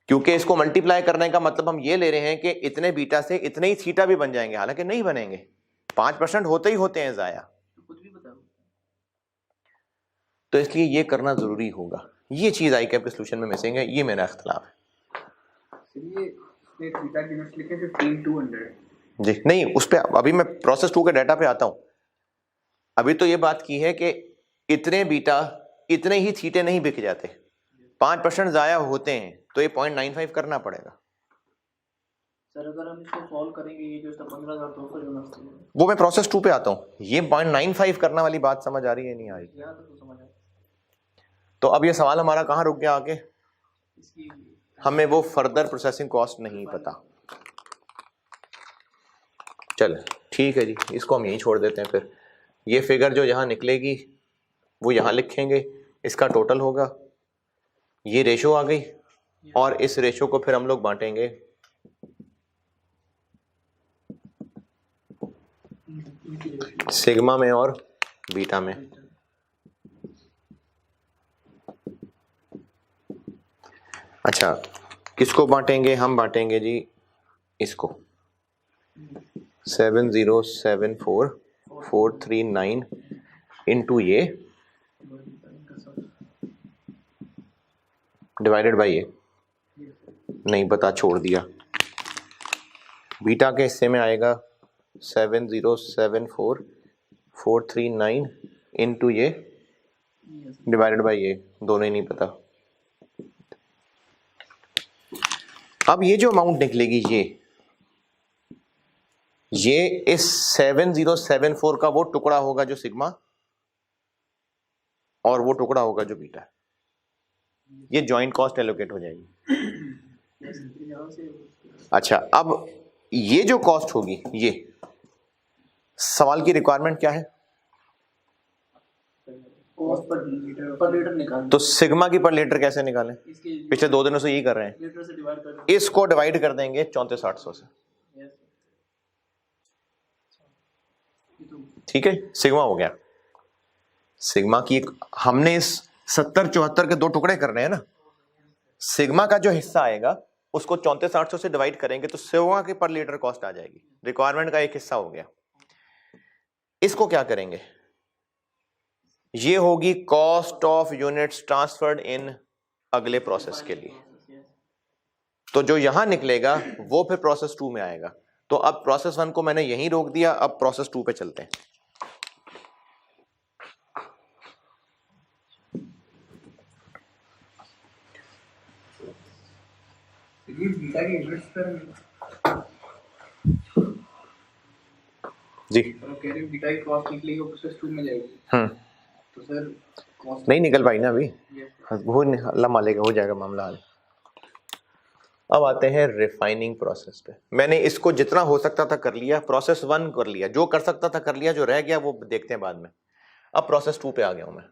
क्योंकि इसको मल्टीप्लाई करने का मतलब हम ये ले रहे हैं कि इतने बीटा से इतने ही थीटा भी बन जाएंगे, हालांकि नहीं बनेंगे। 5% होते ही होते हैं जाया। तो इसलिए ये करना जरूरी होगा। ये चीज आईकैप के सॉल्यूशन में मिसिंग है, ये मेरा इख्तिलाफ है। चलिए इसमें थीटा की यूनिट्स लिखे 15200, जी नहीं, उस पर अभी मैं प्रोसेस 2 के डाटा पे आता हूँ। अभी तो ये बात की है कि इतने बीटा इतने ही थीटे नहीं बिक जाते, 5% ज़ाया होते हैं, तो ये 0.95 करना पड़ेगा। सर अगर हम इसको सॉल्व करेंगे, ये जो 15,200 जो नस्ल है, वो मैं प्रोसेस 2 पे आता हूँ। ये 0.95 करना वाली बात समझ आ रही है नहीं आ रही? यहाँ तक तो समझ आया। तो अब ये सवाल हमारा कहाँ रुक गया आगे? इसकी हमें वो फर्दर प्रोसेसिंग कॉस्ट नहीं पता। चल ठीक है जी, इसको हम यहीं छोड़ देते हैं। फिर ये फिगर जो यहाँ निकलेगी वो यहाँ लिखेंगे, इसका टोटल होगा, ये रेशो आ गई, और इस रेशो को फिर हम लोग बांटेंगे सिग्मा में और बीटा में। अच्छा, किसको बांटेंगे? हम बांटेंगे जी इसको 7074439 इंटू ये डिवाइडेड बाई ये। नहीं पता, छोड़ दिया। बीटा के हिस्से में आएगा 7074439 इंटू ये डिवाइडेड बाई ये, दोनों ही नहीं पता। अब ये जो अमाउंट निकलेगी ये इस 7074 का वो टुकड़ा होगा जो सिग्मा, और वो टुकड़ा होगा जो बीटा। ये जॉइंट कॉस्ट एलोकेट हो जाएगी। अच्छा, अब ये जो कॉस्ट होगी, ये सवाल की रिक्वायरमेंट क्या है? कॉस्ट पर लीटर निकालना। तो सिग्मा की पर लीटर कैसे निकालें? पिछले 2 दिनों से यही कर रहे हैं। लीटर से डिवाइड कर दें। इसको डिवाइड कर देंगे 34,800 से। ठीक है, सिग्मा हो गया। सिग्मा की हमने इस 70-74 के 2 टुकड़े कर रहे हैं ना, सिग्मा का जो हिस्सा आएगा उसको 34,800 से डिवाइड करेंगे तो सिग्मा की पर लीटर कॉस्ट आ जाएगी। रिक्वायरमेंट का एक हिस्सा हो गया। इसको क्या करेंगे? ये होगी कॉस्ट ऑफ यूनिट्स ट्रांसफर्ड इन अगले प्रोसेस के लिए। तो जो यहां निकलेगा वो फिर प्रोसेस 2 में आएगा। तो अब प्रोसेस 1 को मैंने यहीं रोक दिया, अब प्रोसेस 2 पे चलते हैं। ये बीटा के यूनिट्स पर जी तो कह रहे हैं बीटा की कॉस्ट निकलेगी वो प्रोसेस 2 में जाएगी। तो सर कॉस्ट नहीं निकल पाई ना अभी, yes, वो अल्लाह मालेगा हो जाएगा मामला हल। अब आते हैं रिफाइनिंग प्रोसेस पे। मैंने इसको जितना हो सकता था कर लिया, प्रोसेस 1 कर लिया, जो कर सकता था कर लिया, जो रह गया वो देखते हैं बाद में। अब प्रोसेस 2 पे आ गया हूं मैं।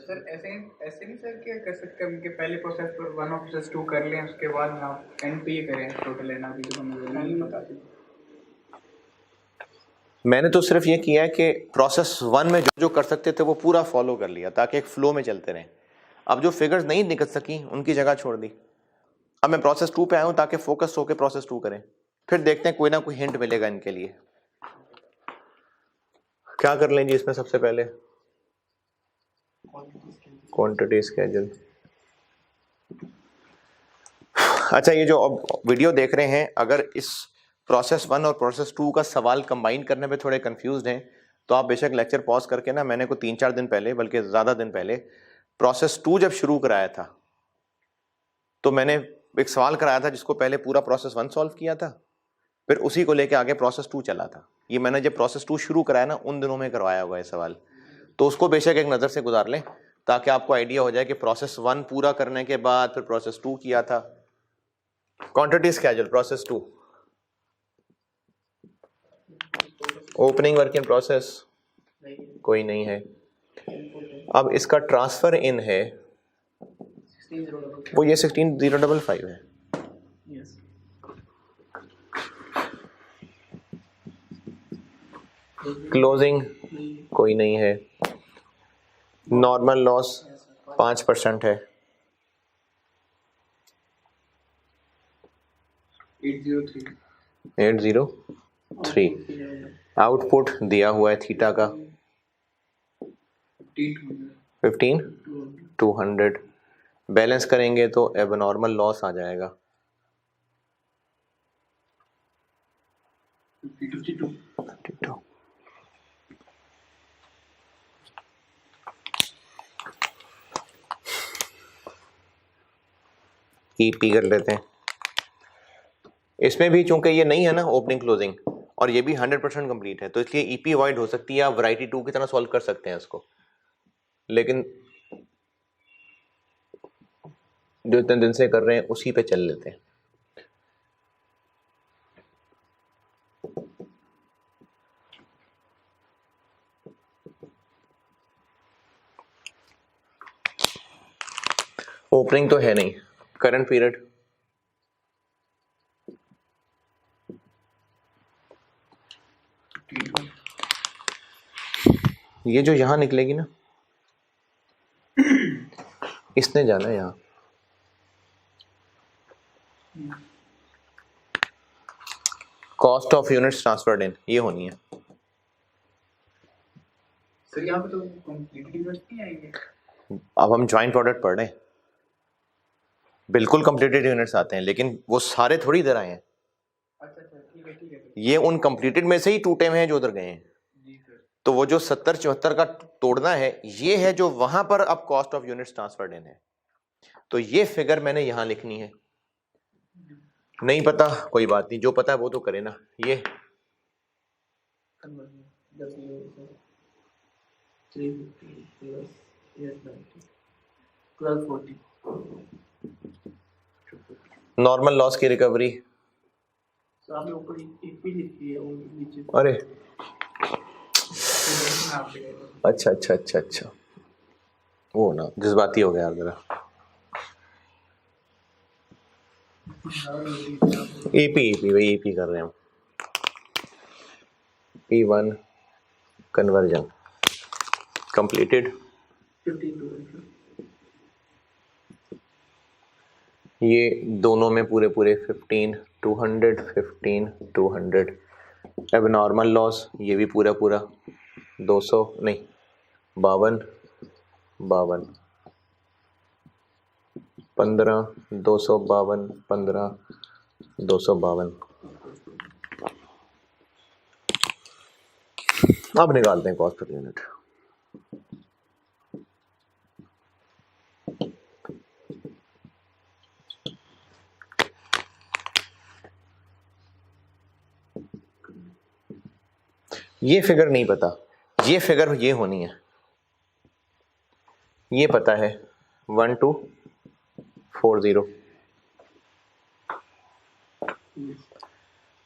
सर ऐसे नहीं सर, क्या कर सकते हैं कि पहले प्रोसेस पर 1 और प्रोसेस 2 कर लें, उसके बाद आप एंड पे ये करें टोटल एनआरबी जो हमें नहीं पता थी। मैंने तो सिर्फ ये किया है कि प्रोसेस 1 में जो कर सकते थे वो पूरा फॉलो कर लिया ताकि एक फ्लो में चलते रहें। अब जो फिगर्स नहीं निकल सकी उनकी जगह छोड़ दी। अब मैं प्रोसेस 2 पे आया हूं ताकि फोकस होकर प्रोसेस 2 करें, फिर देखते हैं कोई ना कोई हिंट मिलेगा इनके लिए। क्या कर लें जी इसमें? सबसे पहले क्वांटिटी स्केड्यूल। अच्छा, ये जो अब वीडियो देख रहे हैं, अगर इस प्रोसेस 1 और प्रोसेस 2 का सवाल कंबाइन करने में थोड़े कंफ्यूज्ड हैं तो आप बेशक लेक्चर पॉज करके ना, मैंने को 3-4 दिन पहले, बल्कि ज़्यादा दिन पहले प्रोसेस 2 जब शुरू कराया था तो मैंने एक सवाल कराया था जिसको पहले पूरा प्रोसेस 1 सॉल्व किया था, फिर उसी को लेके आगे प्रोसेस 2 चला था। ये मैंने जब प्रोसेस 2 शुरू कराया ना, उन दिनों में करवाया हुआ है सवाल, तो उसको बेशक एक नज़र से गुजार लें ताकि आपको आइडिया हो जाए कि प्रोसेस 1 पूरा करने के बाद फिर प्रोसेस 2 किया था। Quantity schedule process 2, opening work in process कोई नहीं है। अब इसका ट्रांसफर इन है, वो ये 16055 है। क्लोजिंग कोई नहीं है। नॉर्मल लॉस 5% है। 803 आउटपुट दिया हुआ है थीटा का 15,200। बैलेंस करेंगे तो एबनॉर्मल लॉस आ जाएगा। ईपी कर लेते हैं। इसमें भी चूंकि ये नहीं है ना ओपनिंग क्लोजिंग और ये भी 100% कंप्लीट है, तो इसलिए ईपी अवॉइड हो सकती है। आप वैरायटी 2 की तरह सॉल्व कर सकते हैं इसको, लेकिन जो इतने दिन से कर रहे हैं उसी पे चल लेते हैं। ओपनिंग तो है नहीं, करंट पीरियड ये जो यहां निकलेगी ना, इसने जाना है यहां। कॉस्ट ऑफ यूनिट्स ट्रांसफर्ड इन ये होनी है। सर यहाँ पे तो कंप्लीटली यूनिट्स नहीं आएंगे। अब हम ज्वाइंट प्रोडक्ट पढ़ रहे हैं, बिल्कुल कंप्लीटेड यूनिट्स आते हैं, लेकिन वो सारे थोड़ी इधर आए हैं। अच्छा ठीक है सर। ये उन कंप्लीटेड में से ही टूटे हुए हैं जो उधर गए हैं। जी सर। तो वो जो 70-74 का तोड़ना है ये है जो वहां पर अब कॉस्ट ऑफ यूनिट्स ट्रांसफर्ड इन है। तो ये फिगर मैंने यहां लिखनी है। नहीं पता कोई बात नहीं, जो पता है वो तो करे ना। ये नॉर्मल लॉस की रिकवरी। आपने ऊपर एक भी लिखी है और नीचे अरे आप अच्छा वो ना जज्बाती हो गया यार जरा। ईपी वही ईपी कर रहे हैं हम। P1 conversion completed. 15 ये दोनों में पूरे 15 200 15 200। अब नॉर्मल लॉस ये भी पूरा 200 नहीं 52 15 252 15 252। अब निकालते हैं कॉस्ट पर यूनिट। ये फिगर नहीं पता, ये फिगर ये होनी है। ये पता है 1240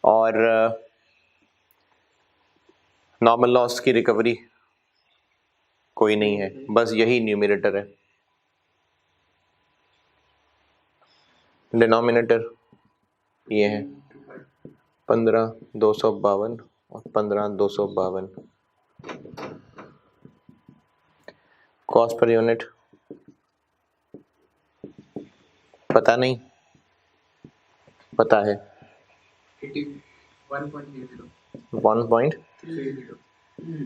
और नॉर्मल लॉस की रिकवरी कोई नहीं है, बस यही न्यूमरेटर है। डिनोमिनेटर ये है 15 252 और 15 252। कॉस्ट पर यूनिट पता नहीं, पता है 1.30।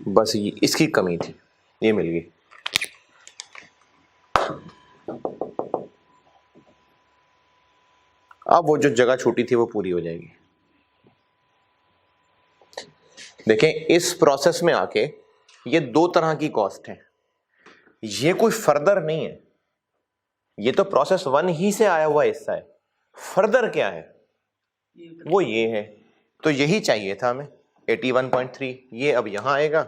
बस इसकी कमी थी, ये मिल गई। अब वो जो जगह छूटी थी वो पूरी हो जाएगी। देखें इस प्रोसेस में आके ये दो तरह की कॉस्ट है, ये कोई फर्दर नहीं है, ये तो प्रोसेस 1 ही से आया हुआ हिस्सा है। फर्दर क्या है वो ये है, तो यही चाहिए था हमें 81.3। ये अब यहां आएगा,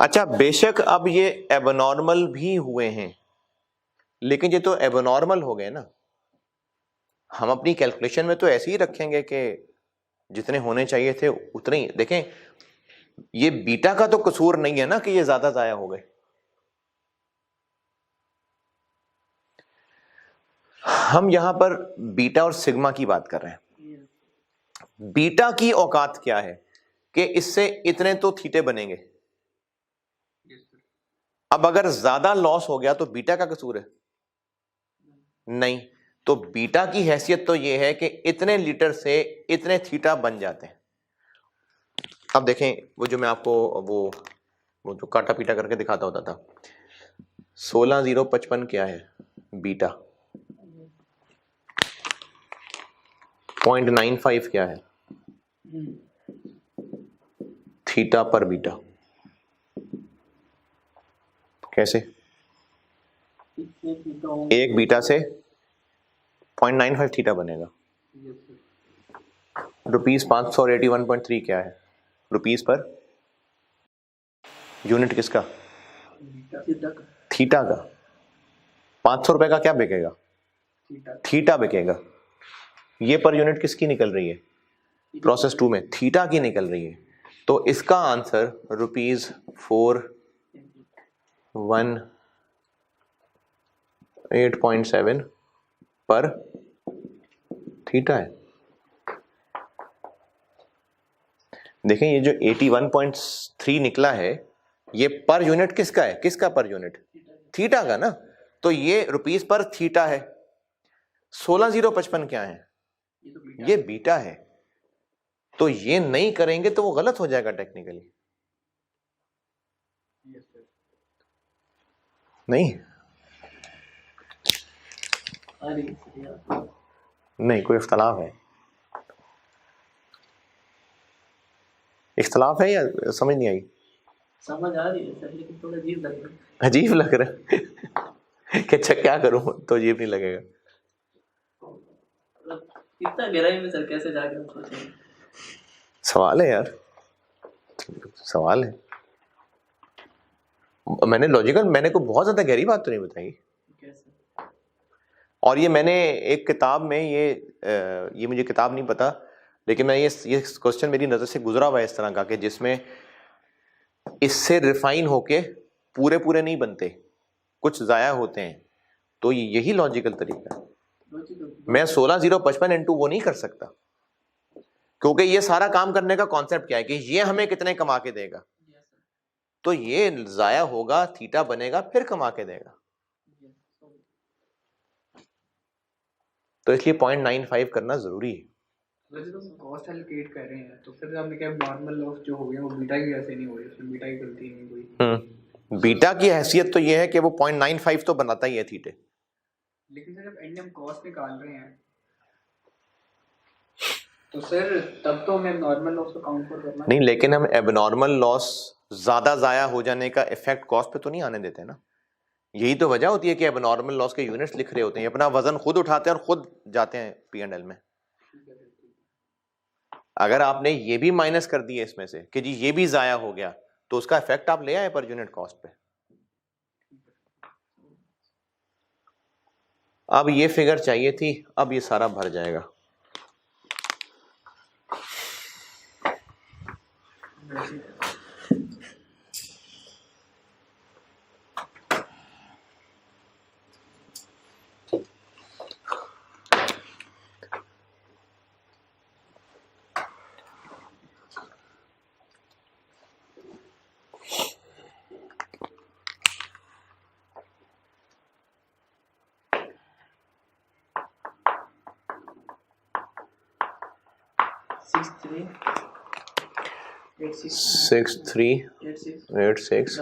अच्छा बेशक अब ये एबनॉर्मल भी हुए हैं, लेकिन ये तो एबनॉर्मल हो गए ना। हम अपनी कैलकुलेशन में तो ऐसे ही रखेंगे कि जितने होने चाहिए थे उतने ही। देखें ये बीटा का तो कसूर नहीं है ना कि ये ज्यादा जाया हो गए। हम यहां पर बीटा और सिग्मा की बात कर रहे हैं। बीटा की औकात क्या है कि इससे इतने तो थीटे बनेंगे। अब अगर ज्यादा लॉस हो गया तो बीटा का कसूर है नहीं, तो बीटा की हैसियत तो यह है कि इतने लीटर से इतने थीटा बन जाते हैं। अब देखें वो जो मैं आपको वो जो काटा पीटा करके दिखाता होता था, 16055 क्या है बीटा, 0.95 क्या है थीटा पर बीटा। कैसे? एक बीटा होंगे। एक बीटा से 0.95 थीटा बनेगा। Yes, sir. रुपीज 500 और 81.3 क्या है रुपीज पर यूनिट? किसका? थीटा का। थीटा का। 500 रुपए का क्या बिकेगा? थीटा बिकेगा। ये पर यूनिट किसकी निकल रही है? प्रोसेस 2 में थीटा की निकल रही है। तो इसका आंसर ₹418.7 पर थीटा है। देखें ये जो 81.3 निकला है ये पर यूनिट किसका है? किसका पर यूनिट? थीटा का ना। तो ये रुपीस पर थीटा है। 16,055 क्या है? ये बीटा है। तो ये नहीं करेंगे तो वो गलत हो जाएगा टेक्निकली। नहीं नहीं कोई इख्तलाफ है? इख्तलाफ है या समझ नहीं आई? समझ आ रही है सर, लेकिन थोड़ा अजीब लग रहा है। अजीब लग रहा है कि अच्छा क्या करूं तो अजीब नहीं लगेगा। इतना गहराई में सर कैसे जाके हम सोचेंगे? सवाल है यार, सवाल है। मैंने लॉजिकल, मैंने को बहुत ज्यादा गहरी बात तो नहीं बताई। कैसे? और ये मैंने एक किताब में ये मुझे किताब नहीं पता, लेकिन मैं ये क्वेश्चन मेरी नज़र से गुजरा हुआ है इस तरह का कि जिसमें इससे रिफाइन होके पूरे पूरे नहीं बनते, कुछ ज़ाया होते हैं। तो यही लॉजिकल तरीका है। मैं 16,055 इंटू वो नहीं कर सकता, क्योंकि ये सारा काम करने का कॉन्सेप्ट क्या है कि ये हमें कितने कमा के देगा। तो ये ज़ाया होगा, थीटा बनेगा, फिर कमा के देगा। तो इसलिए 0.95 करना जरूरी है। वैसे तो कॉस्ट एलोकेट कर रहे हैं तो फिर आपने क्या नॉर्मल लॉस जो हो गया वो बीटा की वजह से नहीं हो रही, उसमें बीटा की गलती नहीं कोई। बीटा की हैसियत तो ये है कि वो 0.95 तो बनाता ही है थीटे। लेकिन सर जब एंड में हम कॉस्ट निकाल रहे हैं तो सर तब तो हमें नॉर्मल लॉस को काउंट कर करना नहीं, लेकिन हम एबनॉर्मल लॉस ज्यादा जाया हो जाने का इफेक्ट कॉस्ट पे तो नहीं आने देते ना। यही तो वजह होती है कि एबनॉर्मल लॉस के यूनिट्स लिख रहे होते हैं, अपना वजन खुद उठाते हैं और खुद जाते हैं P&L में। अगर आपने ये भी माइनस कर दिया इसमें से कि जी ये भी जाया हो गया, तो उसका इफेक्ट आप ले आए पर यूनिट कॉस्ट पे। अब ये फिगर चाहिए थी, अब ये सारा भर जाएगा। सिक्स थ्री 86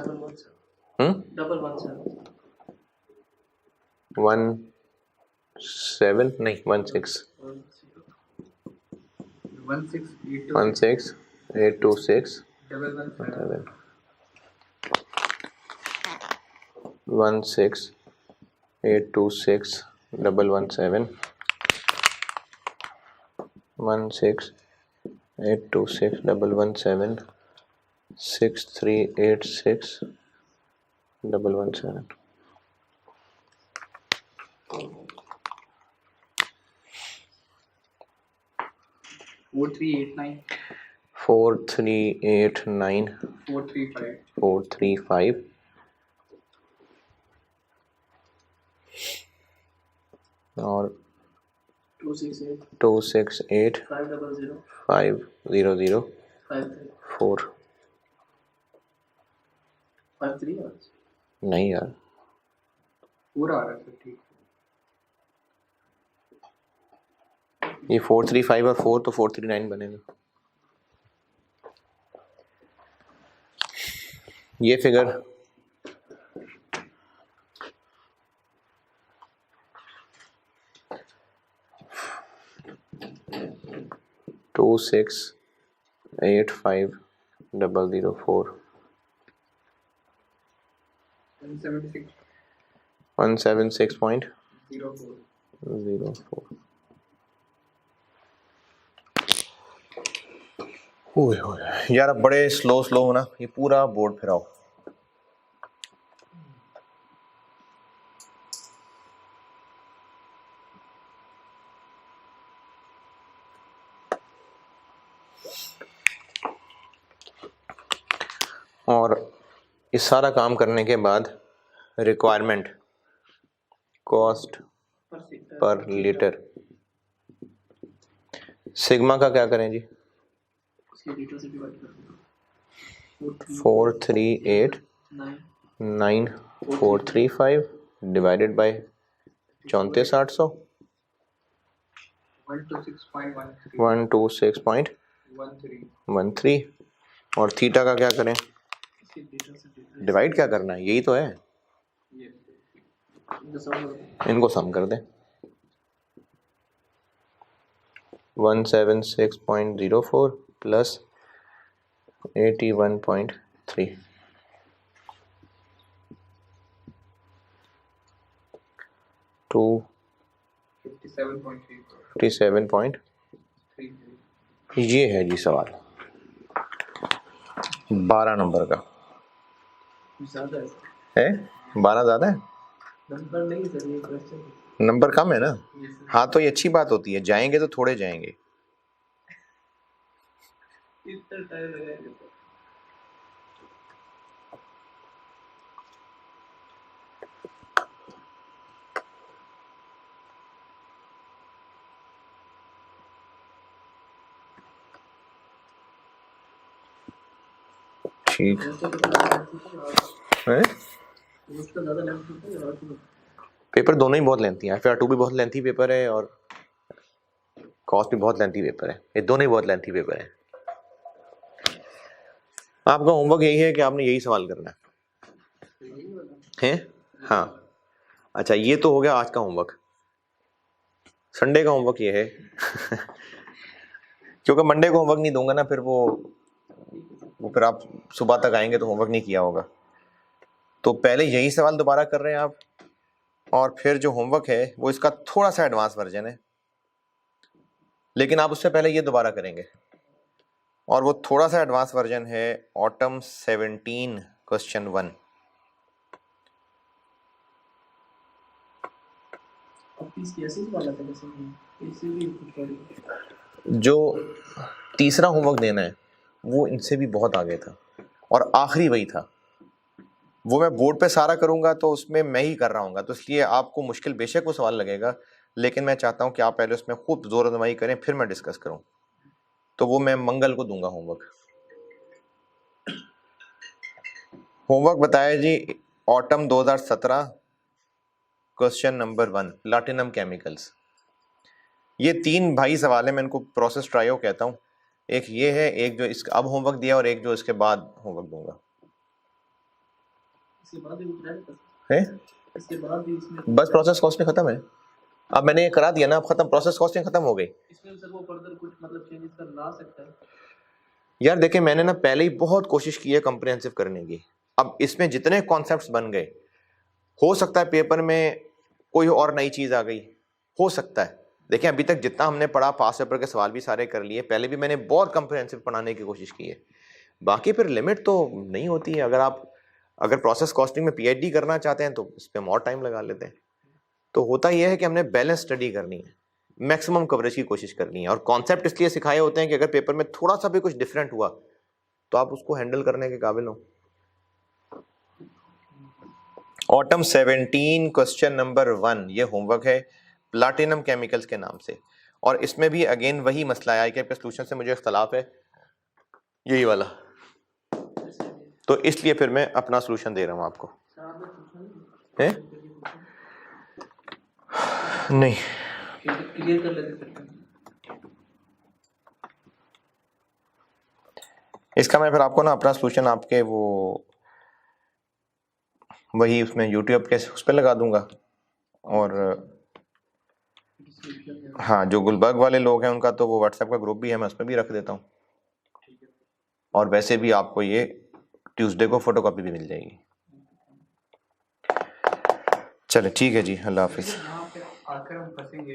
17 नहीं 16 826 16826 117 16826 117 6386 117 4389 4389 435 और 268 500 4 नहीं यार पूरा आ रहा है सर, ठीक। ये 435 और 4 तो 439 बनेगा। ये फिगर टू 685 004 176.04। ओए होए यार, अब बड़े स्लो हो ना, ये पूरा बोर्ड फिराओ। और इस सारा काम करने के बाद requirement cost per litre, sigma का क्या करें जी? 438,9,435 डिवाइडेड बाय 34,800, 126.13। और थीटा का क्या करें? डिवाइड क्या करना है, यही तो है, इनको सम कर दें। 176.04 प्लस 81.3, 57.3। ये है जी सवाल 12 नंबर का। ज़्यादा है 12 ज़्यादा है, नंबर नहीं सर, ये क्वेश्चन नंबर कम है ना। हाँ तो ये अच्छी बात होती है, जाएंगे तो थोड़े जाएंगे। इतना टाइम लगेगा तो। ठीक है, उसका ज़्यादा लेंथ होता है और पेपर दोनों ही बहुत लेंथी है, FR2 भी बहुत लेंथी पेपर है और कॉस्ट भी बहुत लेंथी पेपर है, ये दोनों ही बहुत लेंथी पेपर है। आपका होमवर्क यही है कि आपने यही सवाल करना है? हाँ अच्छा, ये तो हो गया आज का होमवर्क। संडे का होमवर्क ये है क्योंकि मंडे को होमवर्क नहीं दूंगा ना, फिर वो फिर आप सुबह तक आएंगे तो होमवर्क नहीं किया होगा। तो पहले यही सवाल दोबारा कर रहे हैं आप, और फिर जो होमवर्क है वो इसका थोड़ा सा एडवांस वर्जन है, लेकिन आप उससे पहले ये दोबारा करेंगे। और वो थोड़ा सा एडवांस वर्जन है ऑटम 17 क्वेश्चन 1। जो तीसरा होमवर्क देना है वो इनसे भी बहुत आगे था और आखिरी वही था। वो मैं बोर्ड पे सारा करूंगा तो उसमें मैं ही कर रहा हूँ, तो इसलिए आपको मुश्किल बेशक वो सवाल लगेगा, लेकिन मैं चाहता हूँ कि आप पहले उसमें खूब जोर आजमाई करें, फिर मैं डिस्कस करूँ। तो वो मैं मंगल को दूंगा होमवर्क। होमवर्क बताया जी, autumn 2017 question number 1 platinum chemicals. ये 3 भाई सवाल है, मैं इनको प्रोसेस ट्रायो कहता हूँ। एक ये है, एक जो इसका अब होमवर्क दिया, और एक जो इसके बाद होमवर्क दूंगा। है बस प्रोसेस कॉस्टिंग खत्म है, अब मैंने ये करा दिया ना, अब खत्म, प्रोसेस कॉस्टिंग खत्म हो गई। इसमें सर वो फर्दर कुछ मतलब चेंजेस कर ला सकता है? यार देखिए, मैंने ना पहले ही बहुत कोशिश की है कॉम्प्रिहेंसिव करने की। अब इसमें जितने कॉन्सेप्ट्स बन गए, हो सकता है पेपर में कोई और नई चीज आ गई, हो सकता है। देखिए अभी तक जितना हमने पढ़ा, पास पेपर के सवाल भी सारे कर लिए, पहले भी मैंने बहुत कॉम्प्रिहेंसिव पढ़ाने की कोशिश की है। बाकी फिर लिमिट तो नहीं होती है। अगर प्रोसेस कॉस्टिंग में PhD करना चाहते हैं तो इस पर और टाइम लगा लेते हैं। तो होता यह है कि हमने बैलेंस स्टडी करनी है, मैक्सिमम कवरेज की कोशिश करनी है, और कॉन्सेप्ट इसलिए सिखाए होते हैं कि अगर पेपर में थोड़ा सा भी कुछ डिफरेंट हुआ तो आप उसको हैंडल करने के काबिल हो। ऑटम 17 क्वेश्चन नंबर 1 ये होमवर्क है प्लैटिनम केमिकल्स के नाम से, और इसमें भी अगेन वही मसला है, ICAP के सॉल्यूशन से मुझे इख्तलाफ है, यही वाला। तो इसलिए फिर मैं अपना सॉल्यूशन दे रहा हूं आपको। है नहीं, क्लियर कर लेते। इसका मैं फिर आपको ना अपना सॉल्यूशन आपके वो वही उसमें यूट्यूब के उस पर लगा दूंगा, और हाँ जो गुलबर्ग वाले लोग हैं उनका तो वो व्हाट्सएप का ग्रुप भी है, मैं उसमें भी रख देता हूँ। और वैसे भी आपको ये ट्यूसडे को फोटोकॉपी भी मिल जाएगी। चले ठीक है जी, अल्लाह हाफिज़। यहाँ पे आकर हम फंसेंगे